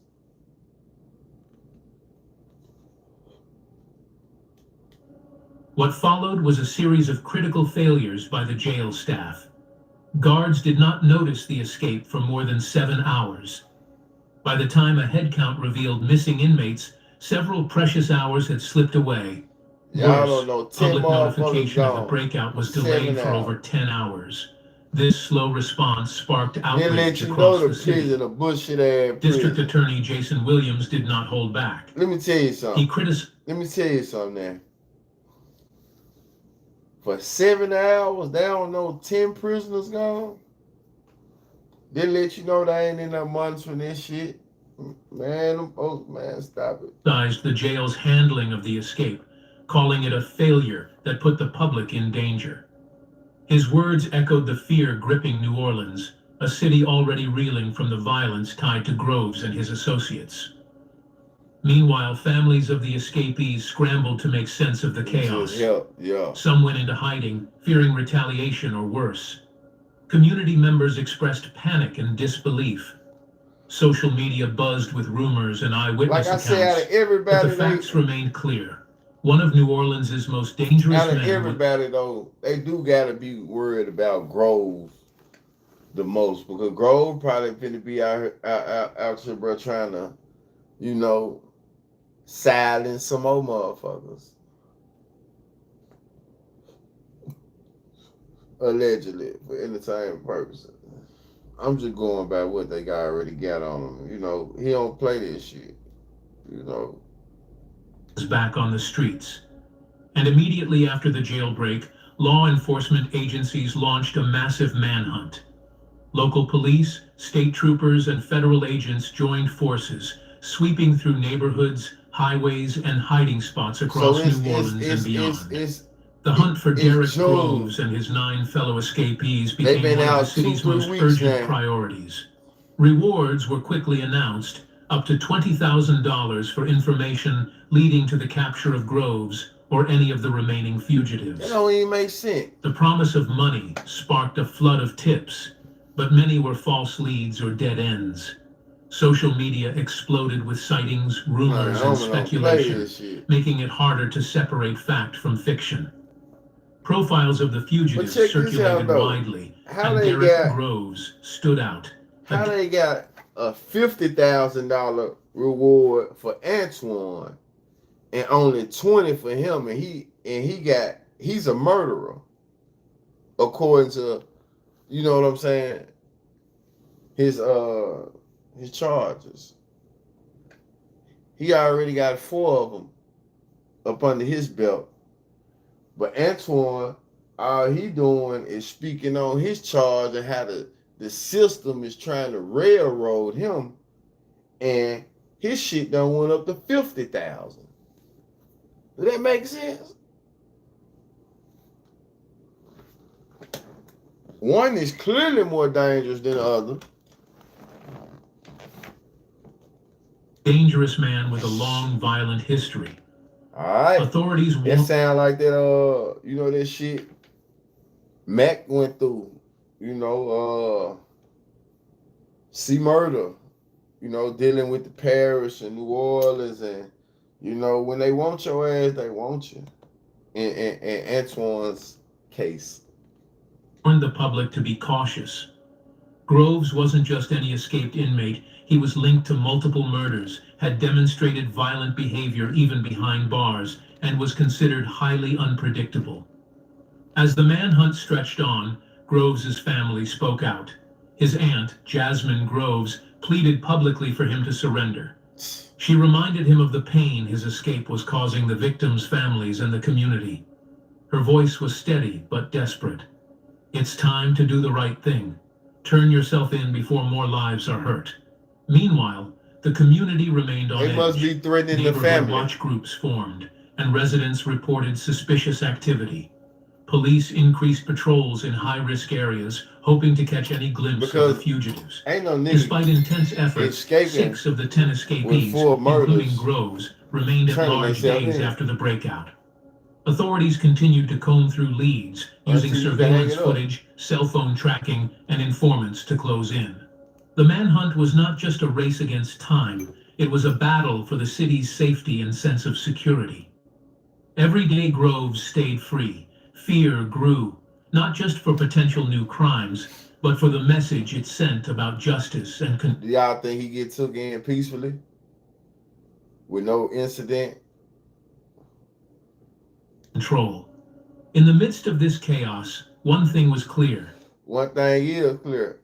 What followed was a series of critical failures by the jail staff. Guards did not notice the escape for more than 7 hours. By the time a head count revealed missing inmates, several precious hours had slipped away. Y'all don't know, 10 public notification of the gone. breakout was 7 delayed for hours. over 10 hours. This slow response sparked They let outrage you across know the the city. prison, a bullshit ass District prison. Attorney Jason Williams did not hold back. Let me tell you something. Let me tell you something now. For 7 hours, they don't know 10 prisoners gone. They let you know they ain't in that monitoring this shit. Man, them folks, man, stop it. Criticized the jail's handling of the escape, calling it a failure that put the public in danger. His words echoed the fear gripping New Orleans, a city already reeling from the violence tied to Groves and his associates. Meanwhile, families of the escapees scrambled to make sense of the chaos. Some went into hiding, fearing retaliation or worse. Community members expressed panic and disbelief. Social media buzzed with rumors and eyewitness accounts, but the facts remained clear. One of New Orleans' most dangerous Out of men. everybody, though, they do gotta be worried about Grove the most, because Grove probably finna be out here, bro, trying to, you know, silence some more motherfuckers. Allegedly, for entertainment purposes. I'm just going by what they already got on him. You know, he don't play this shit. You know. Was back on the streets. And immediately after the jailbreak, law enforcement agencies launched a massive manhunt. Local police, state troopers, and federal agents joined forces, sweeping through neighborhoods, highways, and hiding spots across New Orleans and beyond. The hunt for Derek Groves and his 9 fellow escapees became one of the city's most urgent priorities. Rewards were quickly announced, up to $20,000 for information leading to the capture of Groves or any of the remaining fugitives. That don't even make sense. The promise of money sparked a flood of tips, but many were false leads or dead ends. Social media exploded with sightings, rumors, and speculation, making it harder to separate fact from fiction. Profiles of the fugitives circulated widely, and Derek Groves stood out. How they got a $50,000 reward for Antoine and only 20 for him, and he's a murderer, according to, you know what I'm saying, his charges. He already got 4 of them up under his belt. But Antoine, all he doing is speaking on his charge and how the system is trying to railroad him, and his shit done went up to 50,000. Does that make sense? One is clearly more dangerous than the other. Dangerous man with a long, violent history. All right. Authorities that sound like that, you know, that shit Mac went through, you know, C Murder, you know, dealing with the Paris and New Orleans, and, you know, when they want your ass, they want you. In Antoine's case. Warned the public to be cautious. Groves wasn't just any escaped inmate. He was linked to multiple murders, had demonstrated violent behavior even behind bars, and was considered highly unpredictable. As the manhunt stretched on, Groves' family spoke out. His aunt, Jasmine Groves, pleaded publicly for him to surrender. She reminded him of the pain his escape was causing the victims' families and the community. Her voice was steady but desperate. It's time to do the right thing. Turn yourself in before more lives are hurt. Meanwhile, the community remained on edge. They must be threatening the family. Watch groups formed, and residents reported suspicious activity. Police increased patrols in high-risk areas, hoping to catch any glimpse of the fugitives. Despite intense efforts, 6 of the 10 escapees, including Groves, remained at large days after the breakout. Authorities continued to comb through leads, using surveillance footage, cell phone tracking, and informants to close in. The manhunt was not just a race against time, it was a battle for the city's safety and sense of security. Every day Groves stayed free. Fear grew, not just for potential new crimes, but for the message it sent about justice and Do y'all think he get took in peacefully with no incident? Control. In the midst of this chaos, one thing was clear. One thing is clear.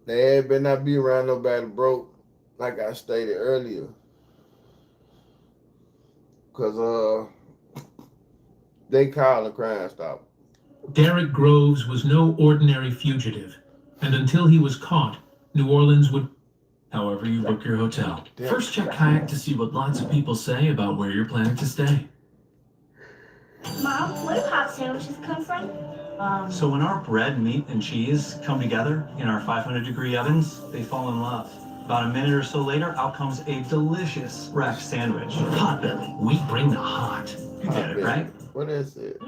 They better not be around nobody broke, like I stated earlier. Because they call a Crime Stopper. Derek Groves was no ordinary fugitive, and until he was caught, New Orleans would... However you book your hotel, first check Kayak to see what lots of people say about where you're planning to stay. Mom, where do hot sandwiches come from? So when our bread, meat, and cheese come together in our 500-degree ovens, they fall in love. About a minute or so later, out comes a delicious rack sandwich. Potbelly, we bring the hot. You get it, right? What is it?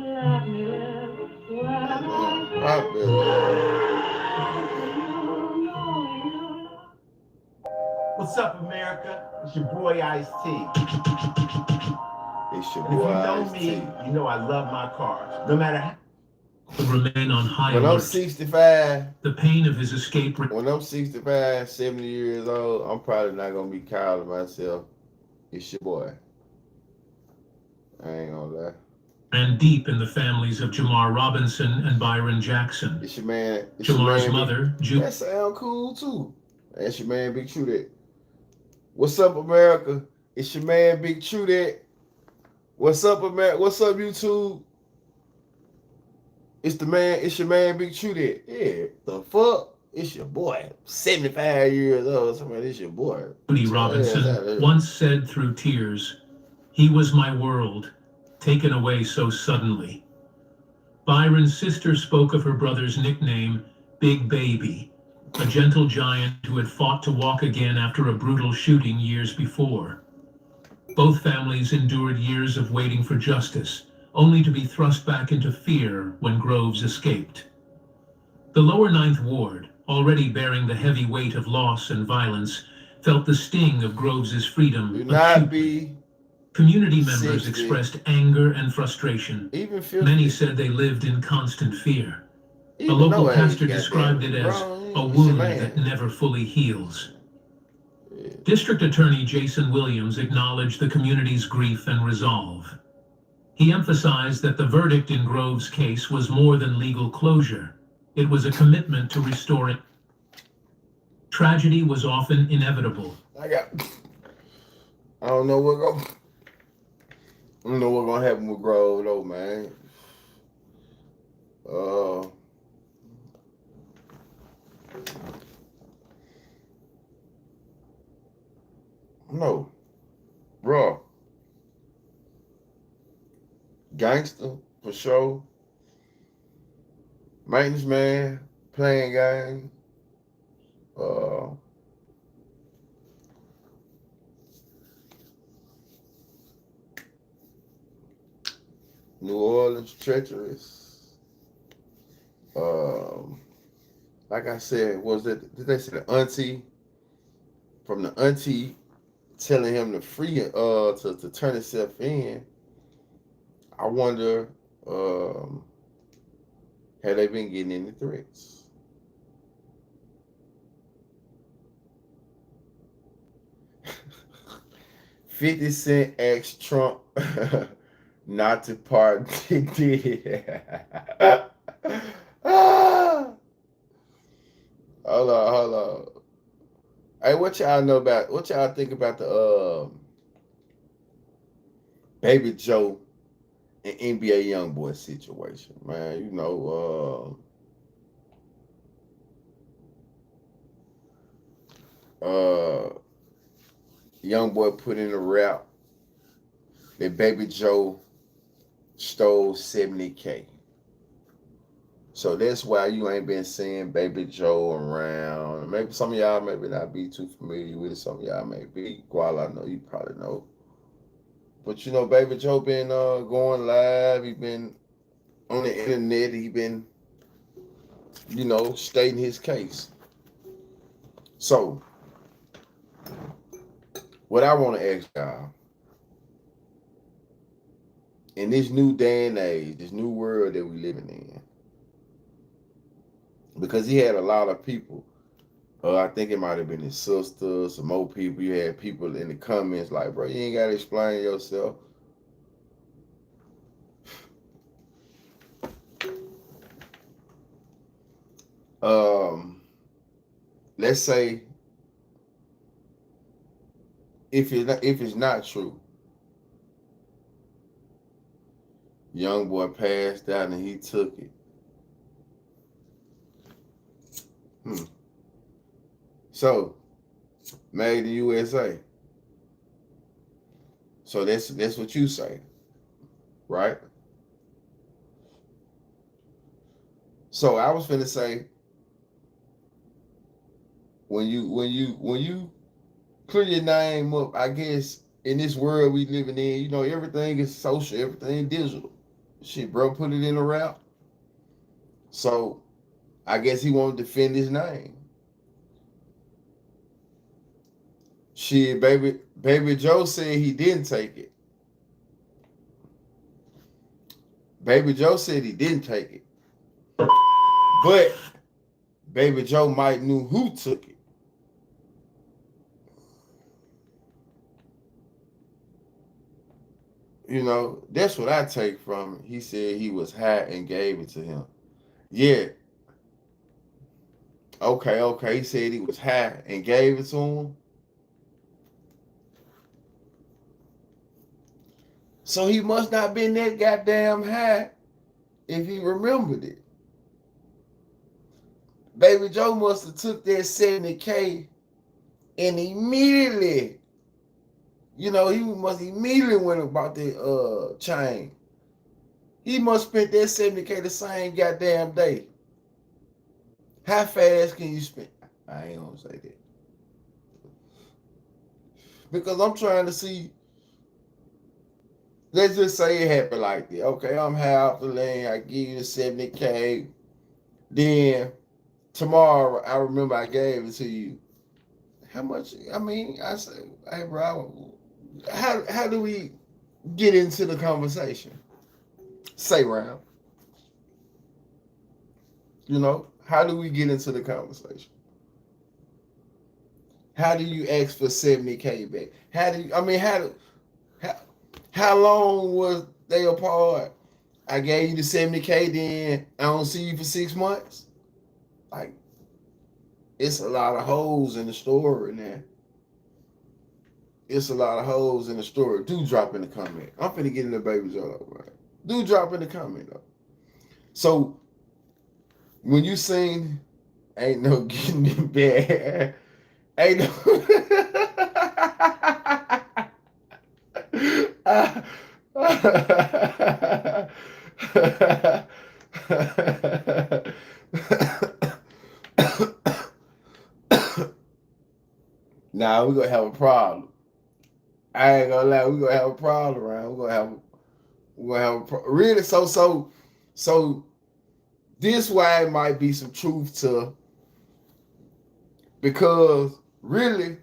What's up, America? It's your boy Ice-T. It's your And if boy you know Ice-T. me, you know I love my cars. No matter how. Would remain on high When I'm alert. 65, The pain of his escape... when I'm 65, 70 years old, I'm probably not going to be calling myself, it's your boy. I ain't gonna lie. And deep in the families of Jamar Robinson and Byron Jackson. It's your man. It's Jamar's your man, mother, that sound cool too. That's your man, BigTruDat. What's up, America? It's your man, BigTruDat. What's up, America? What's up, YouTube? It's your man, BigTruDat. Yeah, the fuck? It's your boy. 75 years old. Somebody, it's your boy. Judy Robinson once said through tears, "He was my world, taken away so suddenly." Byron's sister spoke of her brother's nickname, Big Baby, a gentle giant who had fought to walk again after a brutal shooting years before. Both families endured years of waiting for justice, only to be thrust back into fear when Groves escaped. The lower Ninth Ward, already bearing the heavy weight of loss and violence, felt the sting of Groves's freedom acutely. Community members 60. expressed anger and frustration. Even 50. Many said they lived in constant fear. Even A local though I ain't pastor got described that it as wrong, a it's wound your man. that never fully heals. District Attorney Jason Williams acknowledged the community's grief and resolve. He emphasized that the verdict in Groves' case was more than legal closure. It was a commitment to restoring. Tragedy was often inevitable. I don't know what's gonna happen with Grove though, man. No, bro. Gangster for sure. Maintenance man, playing game. New Orleans treacherous. Like I said, did they say the auntie? From the auntie telling him to free to turn himself in. I wonder, have they been getting any threats? $50 Cent asked Trump not to pardon Diddy. Hold on. Hey, what y'all think about the Baby Joe and NBA YoungBoy situation, man? You know, YoungBoy put in a rap that Baby Joe stole $70K. So that's why you ain't been seeing Baby Joe around. Maybe some of y'all maybe not be too familiar with it. Some of y'all may be. While I know, you probably know. But you know, Baby Joe been going live. He been on the internet. He been, you know, stating his case. So, what I want to ask y'all, in this new day and age, this new world that we living in, because he had a lot of people. I think it might have been his sister, some more people. You had people in the comments like, bro, you ain't got to explain yourself. Let's say if it's not true, young boy passed out and he took it. So, made in USA. So that's what you say, right? So I was finna say, when you clear your name up, I guess in this world we living in, you know, everything is social, everything digital. Shit, bro, put it in a rap. So I guess he won't defend his name. Shit, baby Joe said he didn't take it. Baby Joe said he didn't take it. But Baby Joe might knew who took it. You know, that's what I take from it. He said he was high and gave it to him. Yeah. Okay. He said he was high and gave it to him. So he must not been that goddamn high if he remembered it. Baby Joe must have took that 70K and immediately, you know, he must immediately went about the chain. He must spent that 70K the same goddamn day. How fast can you spend? I ain't gonna say that. Because I'm trying to see, let's just say it happened like that. Okay, I'm high off the lane, I give you the 70K. Then tomorrow, I remember I gave it to you. How much? I mean, I say, hey, bro, how do we get into the conversation? Say, round. You know, how do we get into the conversation? How do you ask for 70K back? How long was they apart? I gave you the 70K, then I don't see you for 6 months. Like, it's a lot of holes in the story now. It's a lot of holes in the story. Do drop in the comment. I'm finna get in the Baby Joe, right? Do drop in the comment though. So when you sing ain't no getting it back, ain't no nah, we're gonna have a problem. I ain't gonna lie, we're gonna have a problem around. We're gonna have a really so this why it might be some truth to, because really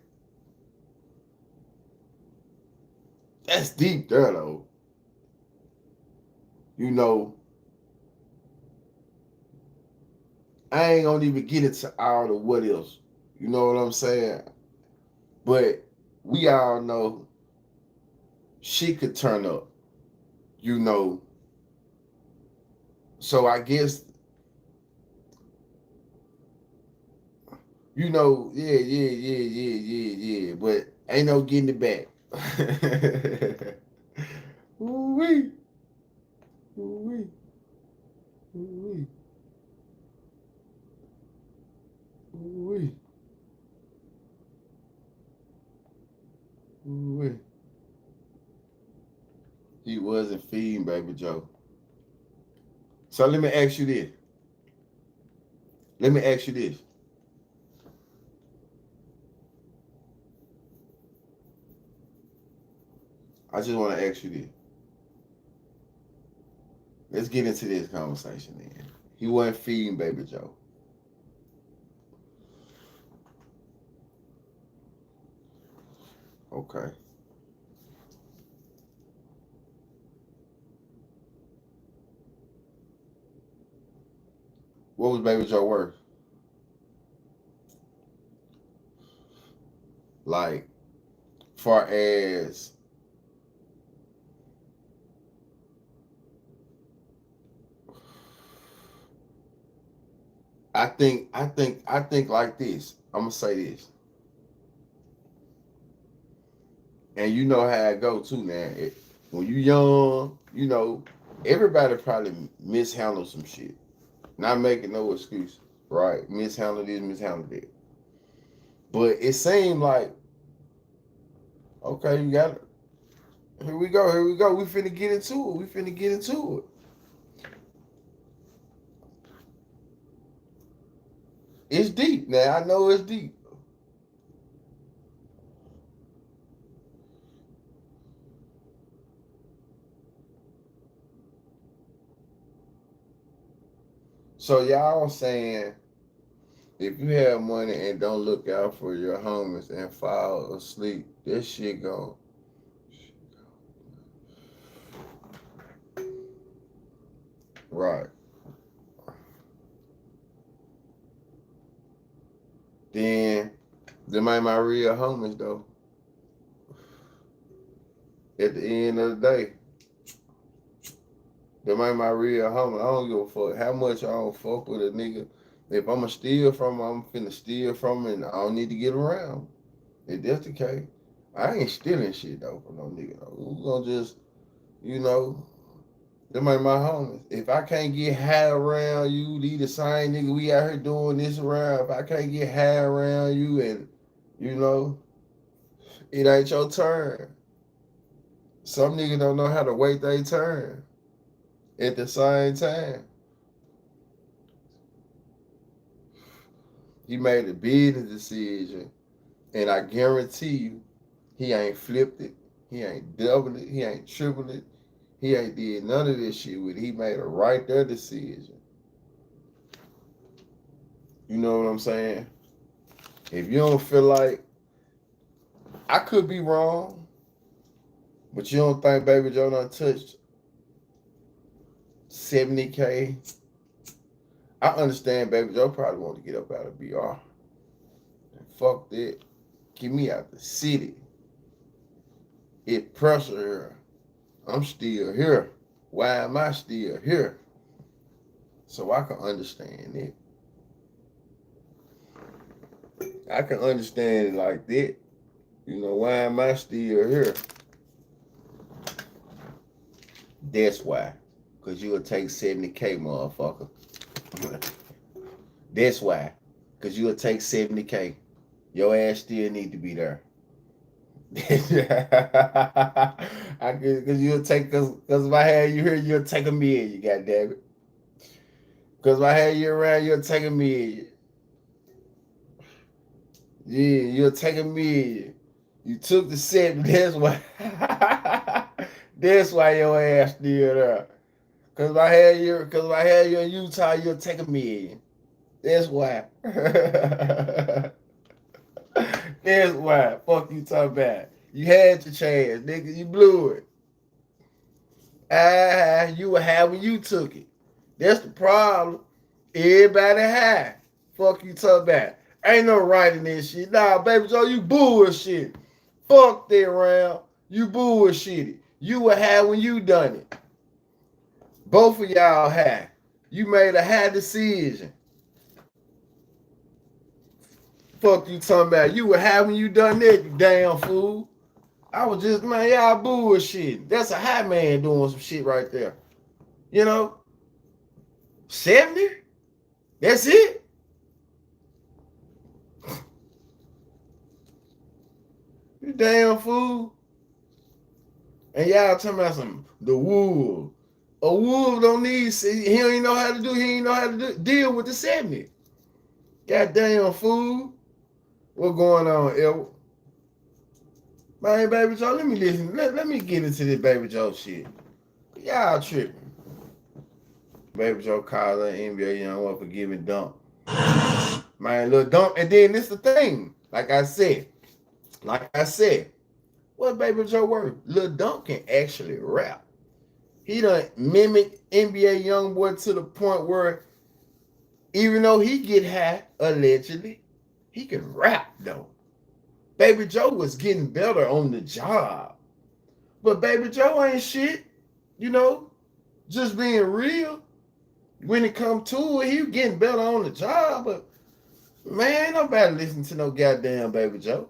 that's deep there though. You know, I ain't gonna even get into all the what else. You know what I'm saying? But we all know she could turn up. You know. So I guess, you know, yeah. But ain't no getting it back. Ooh-wee. Ooh-wee. Ooh-wee. Ooh-wee. Ooh-wee. He wasn't feeding Baby Joe. So let me ask you this. I just want to ask you this. Let's get into this conversation then. He wasn't feeding Baby Joe. Okay. What was Baby Joe worth? Like, far as I think like this. I'm gonna say this. And you know how it go too now. When you young, you know, everybody probably mishandled some shit. Not making no excuse, right? Mishandled this, mishandled that. But it seemed like, okay, you got it. Here we go. We finna get into it. It's deep now. I know it's deep. So y'all saying if you have money and don't look out for your homies and fall asleep, this shit go. Right. Then them ain't my real homies though. At the end of the day, them ain't my real homie. I don't give a fuck how much I don't fuck with a nigga. If I'ma steal from him, I'm finna steal from him and I don't need to get around. If that's the case, I ain't stealing shit though from no nigga. We gonna just, you know, them ain't my homies. If I can't get high around you, these the same nigga we out here doing this around. If I can't get high around you and, you know, it ain't your turn. Some niggas don't know how to wait their turn at the same time. He made a business decision, and I guarantee you, he ain't flipped it, he ain't doubled it, he ain't tripled it, he ain't did none of this shit with it. He made a right there decision. You know what I'm saying? If you don't feel like, I could be wrong, but you don't think Baby Joe done touched 70K? I understand Baby Joe probably want to get up out of BR. And fuck that. Get me out the city. It pressure here. I'm still here. Why am I still here? So I can understand it. I can understand it like that. You know, why am I still here? That's why. Because you'll take 70K, motherfucker. That's why. Because you'll take 70K. Your ass still need to be there. Because you'll take, because if I had you here, you'll take $1 million, goddammit. Because if I had you around, you'll take $1 million. Yeah, you'll take $1 million. You took the 70, that's why. That's why your ass still there. Because if I had you in Utah, you'll take $1 million. That's why. That's why. Fuck you talking about. You had your chance, nigga. You blew it. You were high when you took it. That's the problem. Everybody high. Fuck you talking about. Ain't no right in this shit. Nah, Baby Joe, you bullshit. Fuck that round. You bullshitted. You were high when you done it. Both of y'all high. You made a high decision. Fuck you talking about. You were high when you done that, you damn fool. I was just, man, y'all bullshit. That's a high man doing some shit right there. You know? 70? That's it? You damn fool. And y'all talking about the wolf. A wolf don't need, he don't even know how to do, he ain't know how to deal with the 70. Goddamn fool. What going on, Elwood? Man, Baby Joe, let me listen. Let me get into this Baby Joe shit. Y'all tripping. Baby Joe called her NBA young one for giving dump. Man, little dump. And then this the thing. Like I said, what Baby Joe worth? Lil Dump can actually rap. He done mimic NBA Youngboy to the point where Even though he get high, allegedly, he can rap though. Baby Joe was getting better on the job. But Baby Joe ain't shit, you know, just being real. When it come to it, he getting better on the job. But man, nobody listen to no goddamn Baby Joe.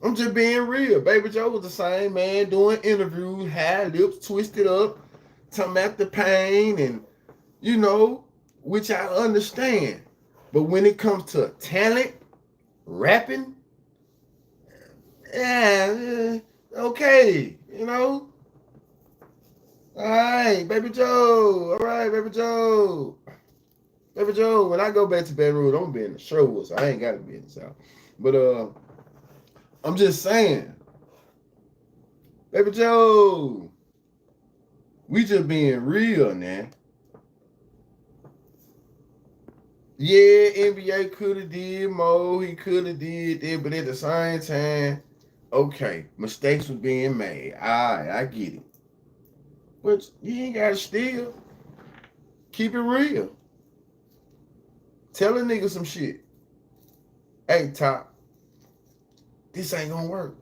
I'm just being real. Baby Joe was the same man doing interviews, high lips twisted up, talking about the pain and, you know, which I understand. But when it comes to talent, rapping, yeah, okay, you know. All right, Baby Joe. All right, Baby Joe. Baby Joe, when I go back to Baton Rouge, I'm gonna be in the show, so I ain't gotta be in the South. But I'm just saying, Baby Joe, we just being real, man. Yeah, NBA could have did more, he could have did that, but at the same time, okay, mistakes were being made. All right, I get it. But you ain't gotta steal. Keep it real. Tell a nigga some shit. Hey, Top, this ain't gonna work.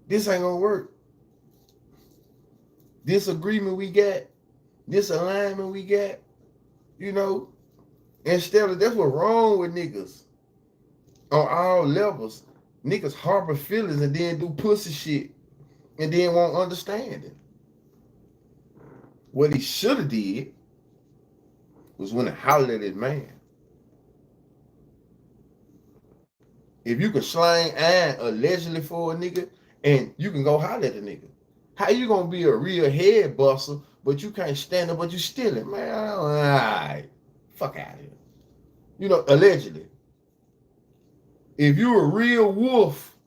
This ain't gonna work. This agreement we got, this alignment we got, you know, instead of, that's what's wrong with niggas on all levels. Niggas harbor feelings and then do pussy shit and then won't understand it. What he should have did was when he hollered at his man. If you can slang iron allegedly for a nigga and you can go holler at a nigga, how you gonna be a real head buster but you can't stand up but you stealing? Man, all right. Fuck out of here. You know, allegedly. If you a real wolf,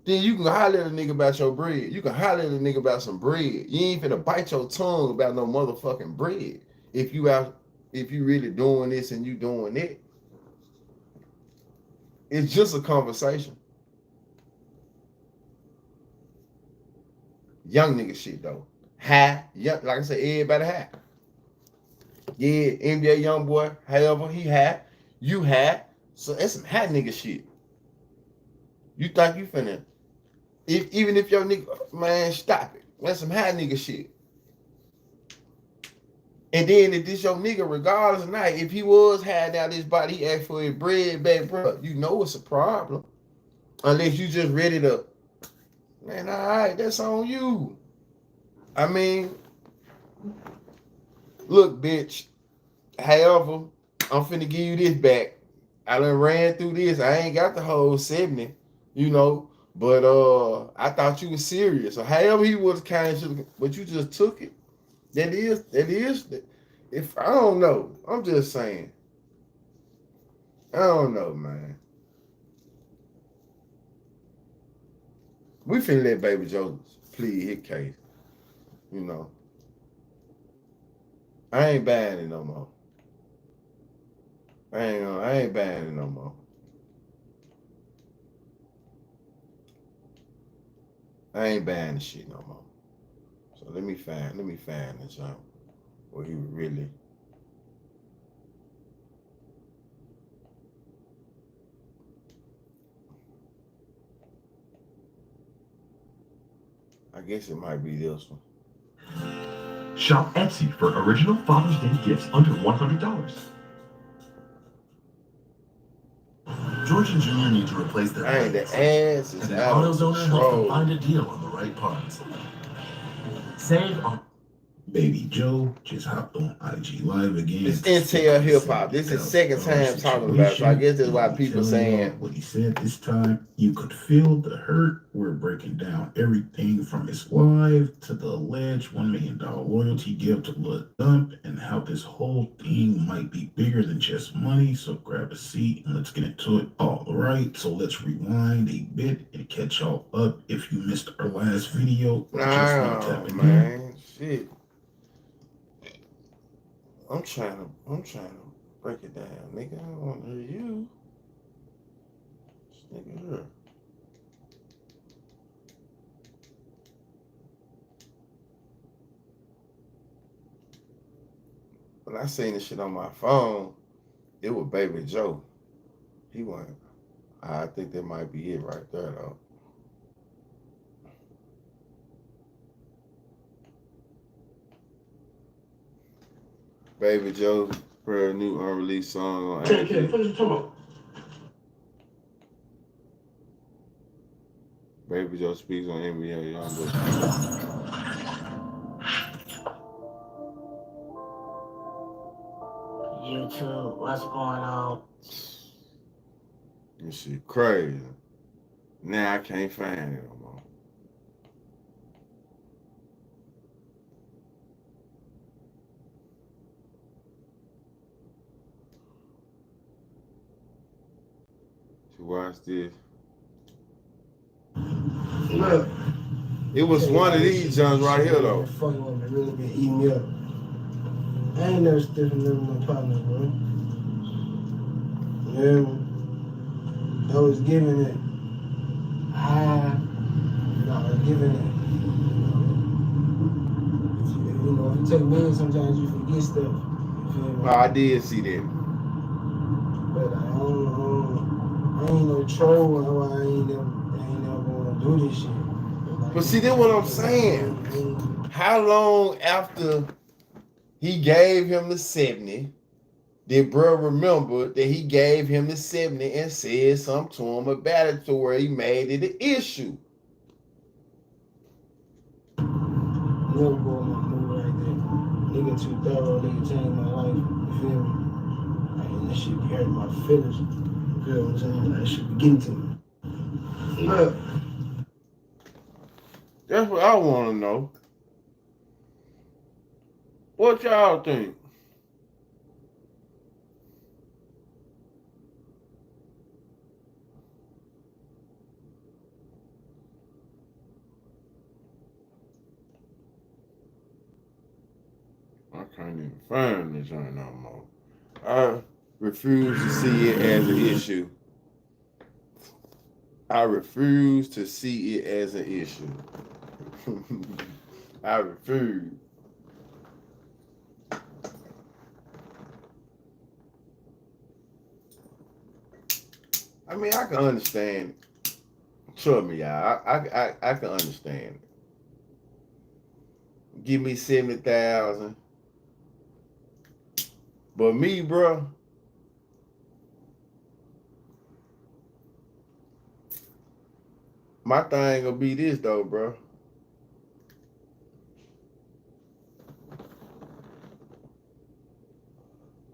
then you can holler at a nigga about your bread. You can holler at a nigga about some bread. You ain't finna bite your tongue about no motherfucking bread. If you really doing this and you doing that. It's just a conversation. Young nigga shit though. High, young, like I said, everybody high. Yeah, NBA young boy, however, he high, you high. So that's some high nigga shit. You think you finna, even if your nigga, man, stop it. That's some high nigga shit. And then if this your nigga, regardless of not, if he was hiding out his body, he asked for his bread back, bro, you know it's a problem. Unless you just ready to, man, all right, that's on you. I mean, look, bitch, however, I'm finna give you this back. I done ran through this. I ain't got the whole 70, you know, but I thought you was serious. So however he was kind of, but you just took it. That is, if I don't know, I'm just saying. I don't know, man. We finna let Baby Joe plead his case, you know. I ain't buying it no more. I ain't buying it no more. I ain't buying the shit no more. So let me find this out where he really. I guess it might be this one. Shop Etsy for original Father's Day gifts under $100. George and Junior need to replace their brakes. The ass is and out of AutoZoner helps them control. find a deal on the right parts. Save on. Baby Joe just hopped on IG Live again. It's Intel Hip Hop. This is second time talking about it, so I guess that's why people saying what he said this time. You could feel the hurt. We're breaking down everything from his wife to the alleged $1 million loyalty gift to Lil Dump and how this whole thing might be bigger than just money. So grab a seat and let's get into it. All right, so let's rewind a bit and catch y'all up if you missed our last video or just want to tap in. Man, shit. I'm trying to break it down, nigga. I don't want to hear you. This nigga here. when I seen this shit on my phone, it was Baby Joe. He went. I think that might be it right there, though. Baby Joe, for a new unreleased song on Okay, what you talking about? Baby Joe speaks on NBA YoungBoy. YouTube, what's going on? This shit crazy. Now I can't find it no more. So watch this. Look. It was one of these Johns right here though. Fucking with me, really been eating me up. I ain't never stiffing none of my partners, bro. Yeah, I was giving it high, I was giving it. You know, if you take wins, sometimes you forget stuff. You feel me? I did see that. But I ain't no troll. I ain't never gonna do this shit. But see, that's what I'm saying. How long after he gave him the 70 did bro remember that he gave him the 70 and said something to him about it to where he made it an issue? Never go on my move like that. Nigga too thorough, nigga changed my life. You feel me? Like, that shit be hurting my feelings. You feel what I'm saying? That shit be getting to me. Look. That's what I want to know. What y'all think? I can't even find this joint no more. I refuse to see it as an issue. I refuse to see it as an issue. I refuse. I mean, I can understand it. Trust me, y'all. I can understand it. Give me 70,000. But me, bro, my thing gonna be this though, bro.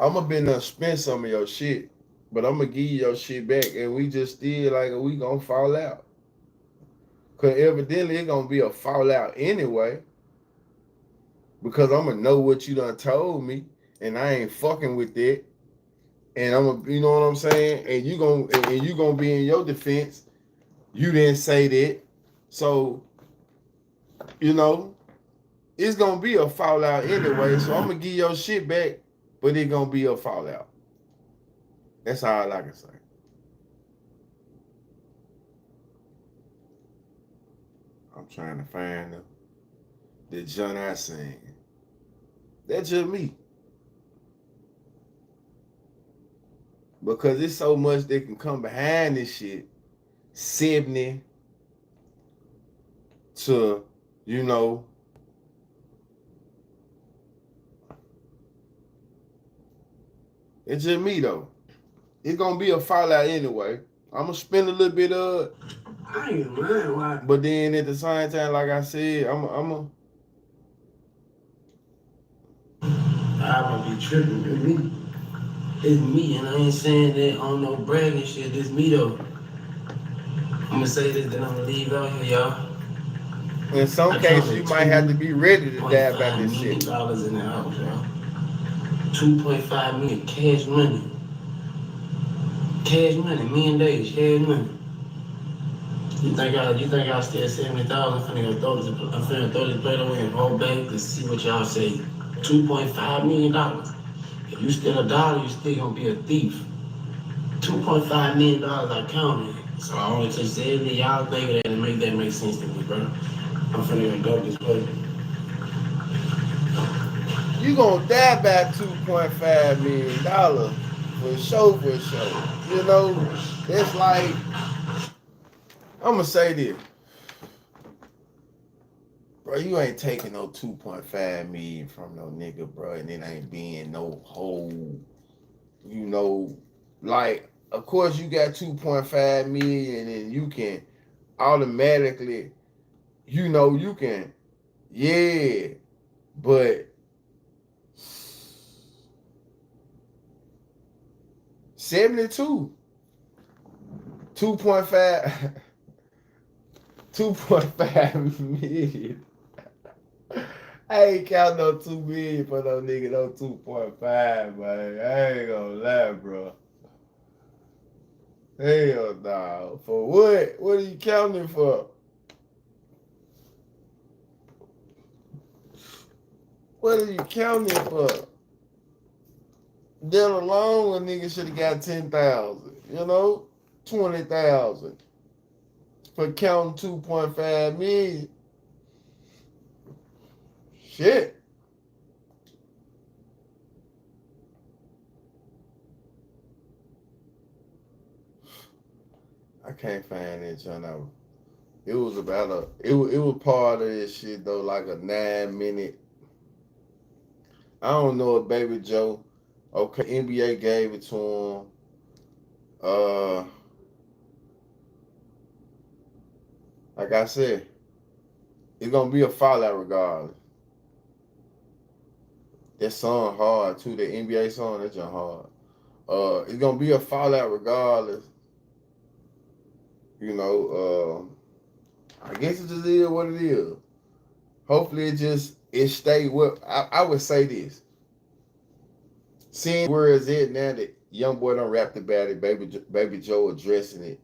I'm gonna be done spend some of your shit, but I'm gonna give you your shit back, and we just still like we gonna fall out. Cause evidently it's gonna be a fallout anyway. Because I'm gonna know what you done told me, and I ain't fucking with that. And I'm gonna, you know what I'm saying? And you gonna be in your defense. You didn't say that, so you know it's gonna be a fallout anyway. So I'm gonna give your shit back, but it's gonna be a fallout. That's all I can say. I'm trying to find the John I sing. That's just me. Because it's so much that can come behind this shit. 70 to, you know, it's just me though. It's gonna be a fallout anyway. I'm gonna spend a little bit of, I ain't mind why. but then at the same time, like I said, I'm gonna be tripping. It's me. It's me, and I ain't saying that on no bragging shit. It's me though. I'm gonna say this, then I'm gonna leave out here, y'all. In some cases, you might have to be ready to die about this shit. $2.5 million in the house, y'all. 2.5 million cash money. Cash money, million days, cash money. You think I still 70,000? I'm finna throw this plate away and roll back to see what y'all say. $2.5 million. If you steal $1, you still gonna be a thief. $2.5 million I counted. So I only take 70. Y'all think of that and make that make sense to me, bro. I'm finna go this plate. You gonna die by $2.5 million for sure, for sure. You know, it's like, I'm gonna say this. Bro, you ain't taking no 2.5 million from no nigga, bro, and it ain't being no whole, you know, like, of course you got 2.5 million and you can automatically, you know, you can, yeah, but 72, 2.5, 2.5 million. I ain't count no 2 million for no nigga, no 2.5, man. I ain't gonna lie, bro. Hell no. For what? What are you counting for? What are you counting for? That alone, a nigga should have got 10,000. You know, 20,000 for counting 2.5 million. Shit. I can't find it, John. It was about it was part of this shit though, like a 9-minute. I don't know if Baby Joe. Okay, NBA gave it to him. Like I said, it's gonna be a fallout regardless. That song hard too. The NBA song, that's just hard. It's gonna be a fallout regardless. You know, I guess it just is what it is. Hopefully it stay what I would say this. Seeing where is it now that young boy done rapped about it, Baby Joe addressing it,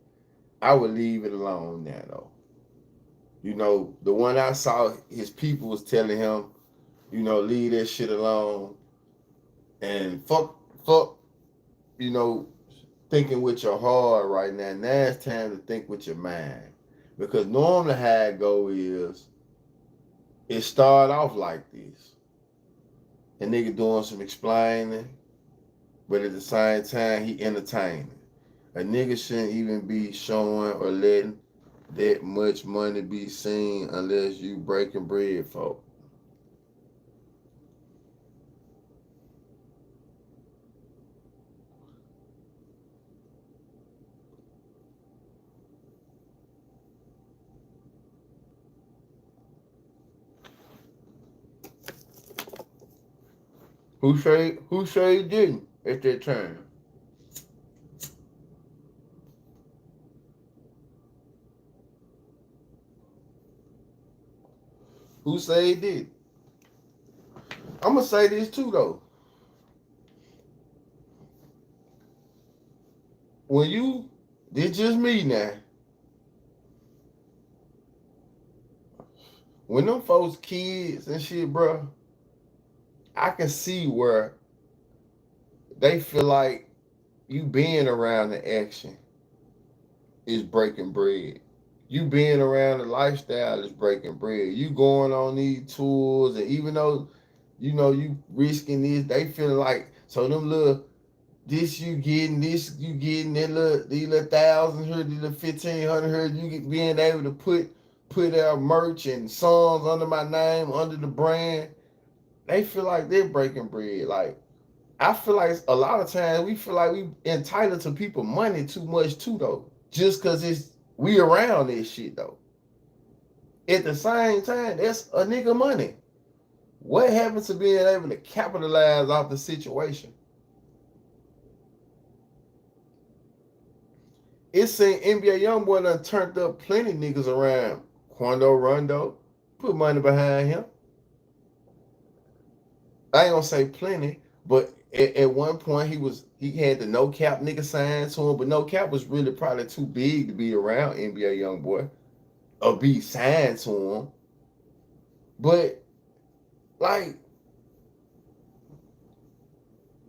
I would leave it alone now though. You know, the one I saw, his people was telling him, you know, leave that shit alone and fuck, you know, thinking with your heart right now. Now it's time to think with your mind. Because normally how it go is, it start off like this. A nigga doing some explaining, but at the same time, he entertaining. A nigga shouldn't even be showing or letting that much money be seen unless you breaking bread, folk. Who say he didn't at that time? Who say he did? I'm gonna say this too though. When you, this just me now. When them folks kids and shit, bro, I can see where they feel like you being around the action is breaking bread. You being around the lifestyle is breaking bread. You going on these tours, and even though you know you risking this, they feel like so them little this you getting that little these little 1,000 here, these little 1,500 here, you being able to put out merch and songs under my name, under the brand. They feel like they're breaking bread. Like I feel like a lot of times we feel like we entitled to people money too much too though. Just cause we around this shit though. At the same time, that's a nigga money. What happens to being able to capitalize off the situation? It's saying NBA YoungBoy done turned up plenty niggas around Quando Rondo, put money behind him. I ain't gonna say plenty, but at one point he had the no cap nigga signed to him, but no cap was really probably too big to be around NBA YoungBoy or be signed to him. But like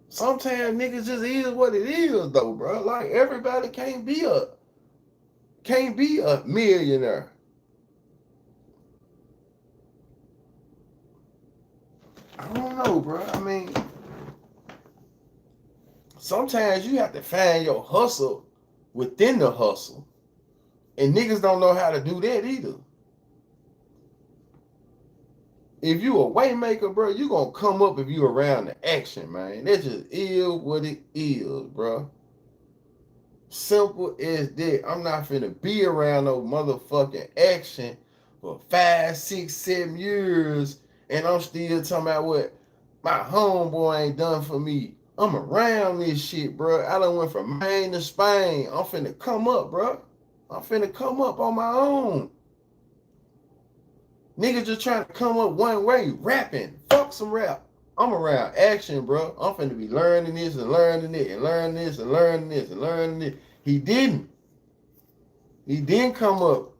sometimes niggas just is what it is though, bro. Like everybody can't be a millionaire. I don't know. know, bro. I mean, sometimes you have to find your hustle within the hustle. And niggas don't know how to do that either. If you a waymaker, bro, you gonna come up if you around the action, man. That just is what it is, bro. Simple as that. I'm not finna be around no motherfucking action for 5, 6, 7 years, and I'm still talking about what my homeboy ain't done for me. I'm around this shit, bro. I done went from Maine to Spain. I'm finna come up, bro. I'm finna come up on my own. Niggas just trying to come up one way, rapping. Fuck some rap. I'm around action, bro. I'm finna be learning this and learning it and learning this and learning this and learning it. He didn't. He didn't come up.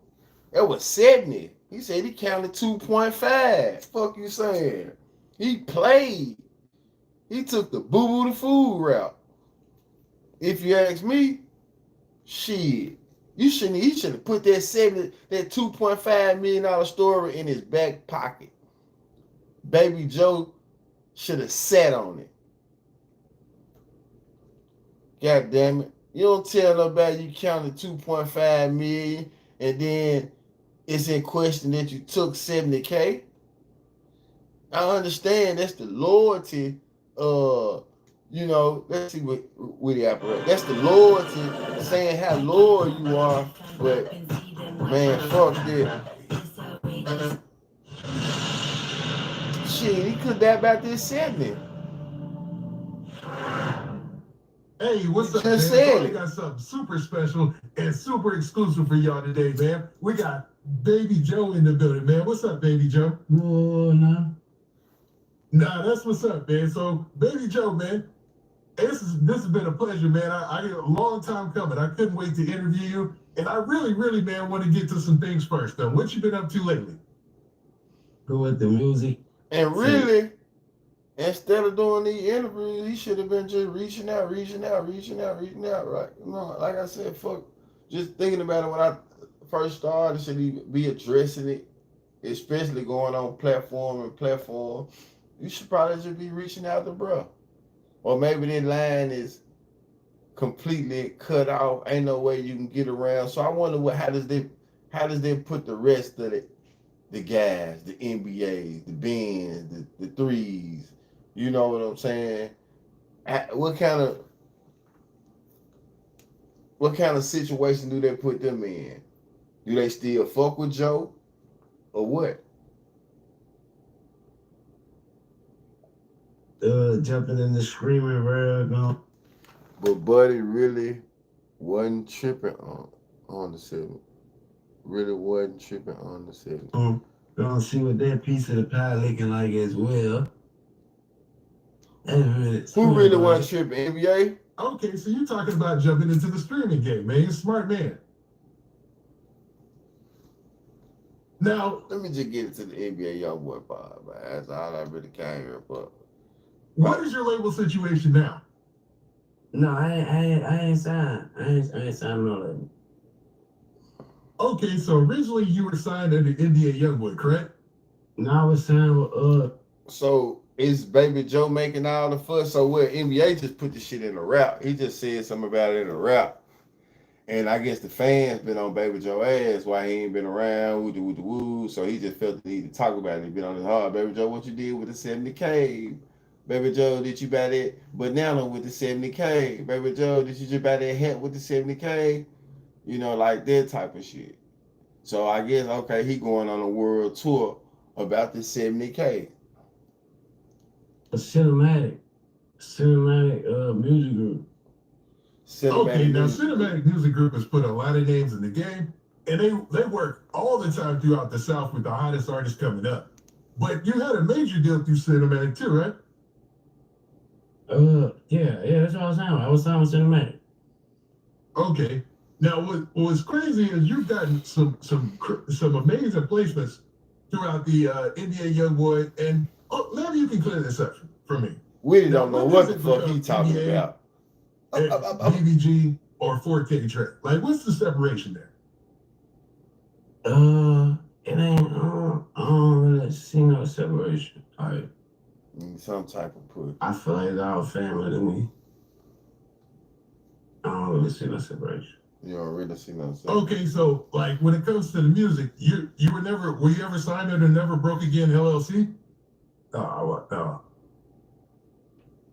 That was 70. He said he counted 2.5. Fuck you saying? He played. He took the boo-boo the food route. If you ask me, shit. He should have put that $2.5 million story in his back pocket. Baby Joe should have sat on it. God damn it. You don't tell nobody you counted 2.5 million and then it's in question that you took 70K. I understand that's the loyalty, let's see what the operate. That's the loyalty, saying how loyal you are, but man, fuck that. Shit, he could die about this 70. Hey, what's up, man? So I got something super special and super exclusive for y'all today, man. We got Baby Joe in the building, man. What's up, Baby Joe? Oh, no. Nah, that's what's up, man. So, Baby Joe, man, this has been a pleasure, man. I a long time coming. I couldn't wait to interview you. And I really, man, want to get to some things first, though. What you been up to lately? Go with the music. And really, instead of doing these interviews, he should have been just reaching out, right? You know, like I said, fuck, just thinking about it when I first started, should he be addressing it, especially going on platform. You should probably just be reaching out to bro. Or maybe that line is completely cut off. Ain't no way you can get around. So I wonder how does they put the rest of the guys, the NBAs, the Benz, the threes, you know what I'm saying? What kind of situation do they put them in? Do they still fuck with Joe or what? Jumping in the screaming rag, no. But Buddy really wasn't tripping on the 7. Really wasn't tripping on the 7. Gonna see what that piece of the pie looking like as well. Who really wasn't tripping? NBA? Okay, so you're talking about jumping into the streaming game, man. You're a smart man. Now, let me just get into the NBA YoungBoy pod, man. That's all I really came here for. What is your label situation now? No, I ain't signed. I ain't signed no label. Okay, so originally you were signed under NBA YoungBoy, correct? No, I was signed with So is Baby Joe making all the fuss? So what? NBA just put the shit in a rap. He just said something about it in a rap. And I guess the fans been on Baby Joe ass why he ain't been around, woo. So he just felt the need to talk about it. He been on his heart. Baby Joe, what you did with the 70K? Baby Joe, did you buy that banana with the 70K? Baby Joe, did you just buy that hat with the 70K? You know, like that type of shit. So I guess, okay, he going on a world tour about the 70K. A cinematic music group. Okay, now Cinematic Music Group has put a lot of names in the game, and they work all the time throughout the South with the hottest artists coming up. But you had a major deal through Cinematic too, right? Yeah, that's what I was saying. I was signed with Cinematic. Okay. Now, what's crazy is you've gotten some amazing placements throughout the NBA YoungBoy, and maybe you can clear this up for me. We don't know what the fuck he talking about. DVG or 4K track. Like, what's the separation there? It ain't. I don't really see no separation. All right. Some type of push. I feel like it's all family to me. I don't really see no separation. You don't really see no separation. Okay, so like when it comes to the music, were you ever signed under Never Broke Again LLC? Oh.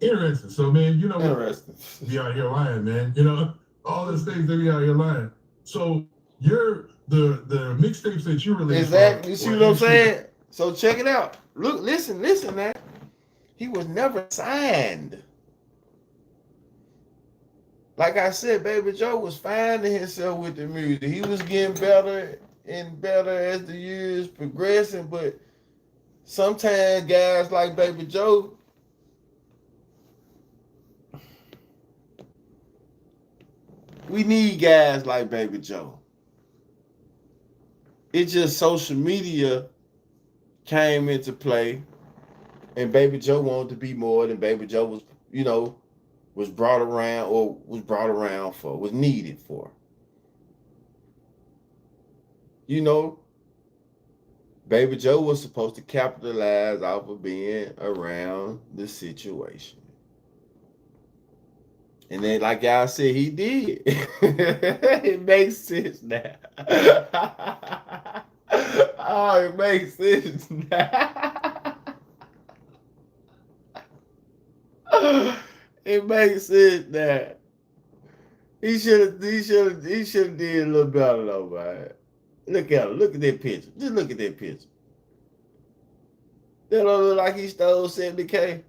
Interesting. So man, you know what? Interesting. Be out here lying, man. You know, all these things they be out here lying. So you're the mixtapes that you released. Exactly. You see what I'm saying? So check it out. Look, listen, man. He was never signed. Like I said, Baby Joe was finding himself with the music. He was getting better and better as the years progressing, but sometimes guys like Baby Joe, we need guys like Baby Joe. It's just social media came into play, and Baby Joe wanted to be more than Baby Joe was, was brought around for, was needed for. Baby Joe was supposed to capitalize off of being around the situation. And then, like y'all said, he did. It makes sense now. Oh, it makes sense now. It makes sense now. He should have did a little better though, man. Look at him. Look at that picture. Just look at that picture. That don't look like he stole 70K.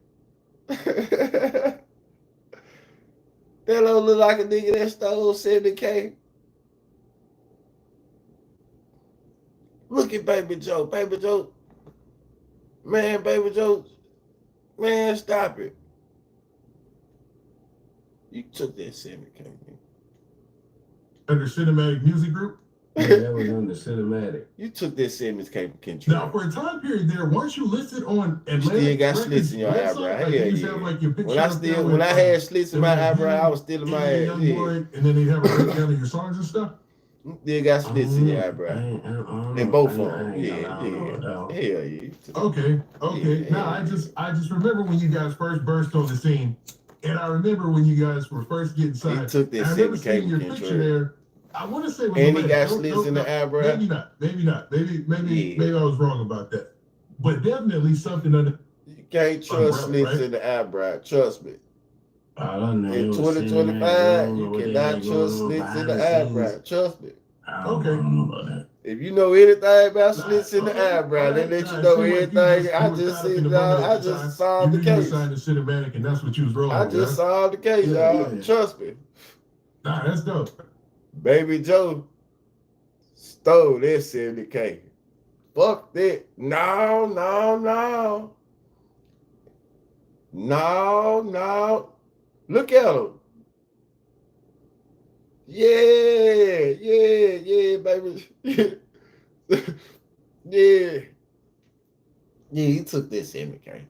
That don't look like a nigga that stole 70K. Look at Baby Joe. Baby Joe. Man, Baby Joe. Man, stop it. You took that 70K, man. Under Cinematic Music Group? Yeah, that was under Cinematic. You took that 70K from Kentrell. Now, for a time period there, weren't you listed on Atlantic? Still got slits in your eyebrow. Hell yeah. When I had slits in my eyebrow, I was still in my ass. And then they'd have a breakdown of your songs and stuff? Still got slits in your eyebrow. And both of them. Yeah. Hell yeah. Okay. Now, I just remember when you guys first burst on the scene, and I remember when you guys were first getting signed. He took that 70K from your picture there. I want to say, and he got slits in the eyebrow. Maybe not. Maybe I was wrong about that. But definitely something under. You can't trust slits in the eyebrow. Trust me. I don't know. In 2025, you cannot trust slits in the eyebrow. Trust me. Okay. If you know anything about slits in the eyebrow, they let you know everything. I just solved the case. Signed the Cinematic, and that's what you was rolling. I just solved the case, y'all. Trust me. Nah, that's dope. Baby Joe stole that 70K. Fuck that. No. Look at him. Yeah, baby. Yeah, he took that 70K.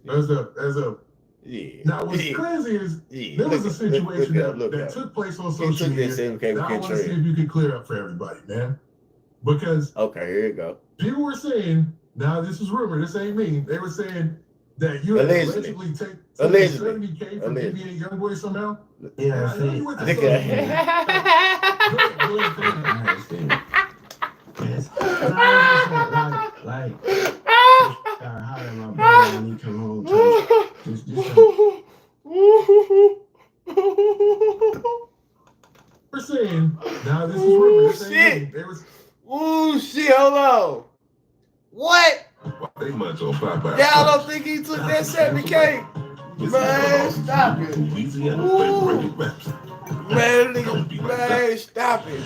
As a. Yeah. Now, what's crazy is there was a situation that took place on social media. Now, I want to see if you can clear up for everybody, man. Because here you go. People were saying, now this is rumor, this ain't me. They were saying that you allegedly take 70K from NBA YoungBoy somehow. Yeah, I see. We're saying, now this is rumor. Shit. Shit, hold on. What? Y'all don't think he took that 70K? Man, stop it. Man, stop it.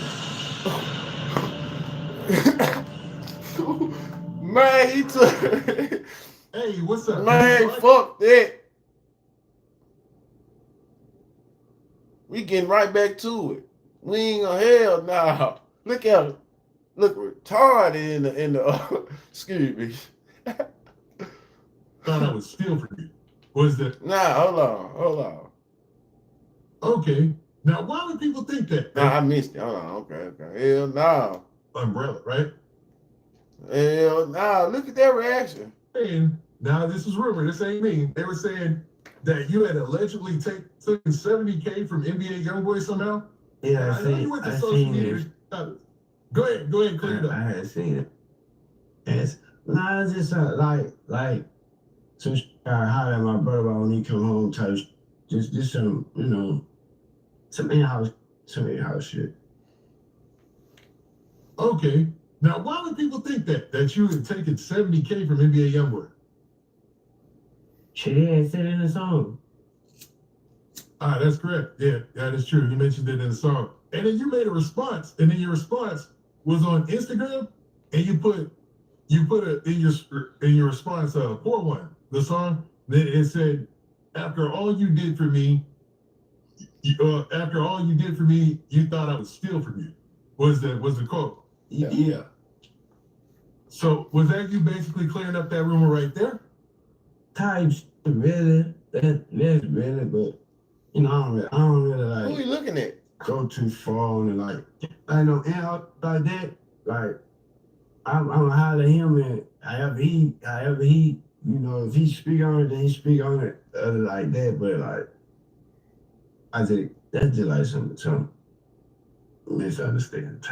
Man, he took. Hey, what's up? Man, fuck that. We getting right back to it. We ain't gonna hell nah. Look at him. Look retarded in the excuse me. Thought I was steal for you. Was that? Nah, hold on. Okay. Now, why would people think that? Nah, I missed it. Hold on. Okay. Hell no. Umbrella, right? Hell no. Look at that reaction. And Now this is rumor. This ain't me. They were saying that you had allegedly taken $70K from NBA YoungBoy somehow. Yeah, I know you went to social media. Go ahead, clean it up. I had seen it. It's it's just like some holler at my brother when he come home type. Just some some in-house shit. Okay. Now, why would people think that you had taken $70K from NBA YoungBoy? Shit, he ain't said it in the song. That's correct. Yeah, that is true. You mentioned it in the song. And then you made a response, and then your response was on Instagram, and you put it in your response, pour one, the song. Then it said, after all you did for me, you thought I would steal from you. Was the quote? Yeah. So was that you basically clearing up that rumor right there? Type shit, really. That's really, but I don't really like. Who are you looking at? Go too far on it, I know, and like that, like I'm gonna holler at him, and however he, if he speak on it, then he speak on it, like that. But like, I think that's just like some misunderstanding.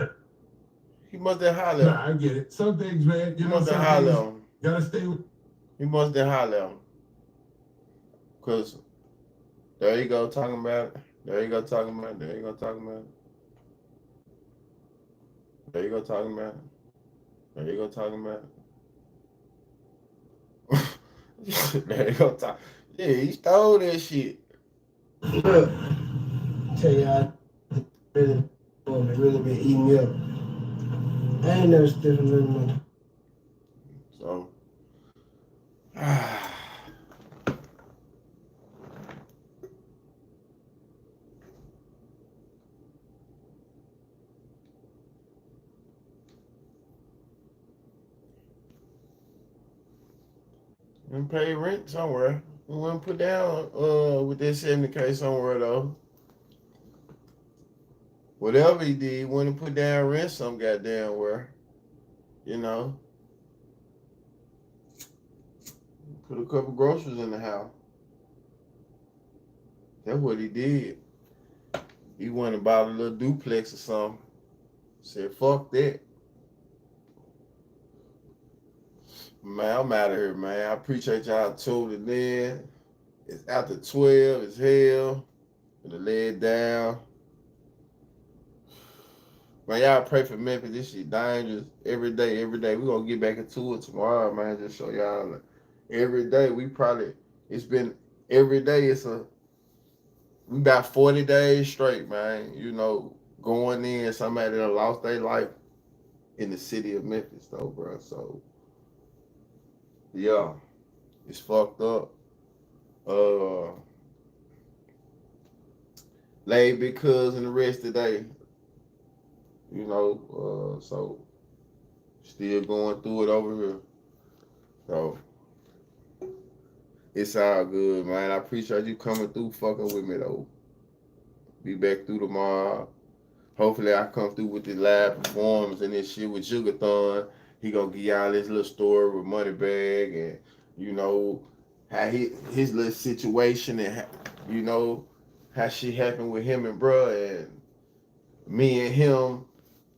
He must have hollered. Nah, I get it. Some things, man, You must have hollered on him. Gotta stay with. He must have hollered on him. Cause there you go talking about it. There you go talking about it. There you go talking about it. There you go talking about it. There you go talking about it. There you go talk. Yeah, he stole that shit. Look, tell y'all, really been eating me up. I ain't never stiffing little money. So, and pay rent somewhere. We want to put down with that 70K somewhere though. Whatever he did, want to put down rent some goddamn where, Put a couple groceries in the house. That's what he did. He went and bought a little duplex or something. Said, fuck that. Man, I'm out of here, man. I appreciate y'all tuning in. It's after 12. It's hell. Gonna lay it down. Man, y'all pray for Memphis. This shit dangerous. Every day. We're gonna get back into it tomorrow, man. Just show y'all like, every day. It's been every day. We about 40 days straight, man. Going in, somebody that lost their life in the city of Memphis, though, bro. So, yeah, it's fucked up. Laid big cousin the rest of the day. So still going through it over here. So it's all good, man. I appreciate you coming through fucking with me though. Be back through tomorrow. Hopefully I come through with the live performance and this shit with Sugarthon. He gonna give y'all this little story with Moneybag and how his little situation and how shit happened with him and bruh and me and him,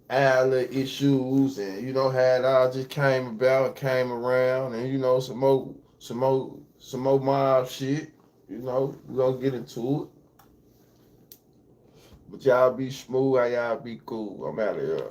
our little issues and how it all just came about, came around and some more mob shit. We gonna get into it. But y'all be smooth, y'all be cool. I'm out of here.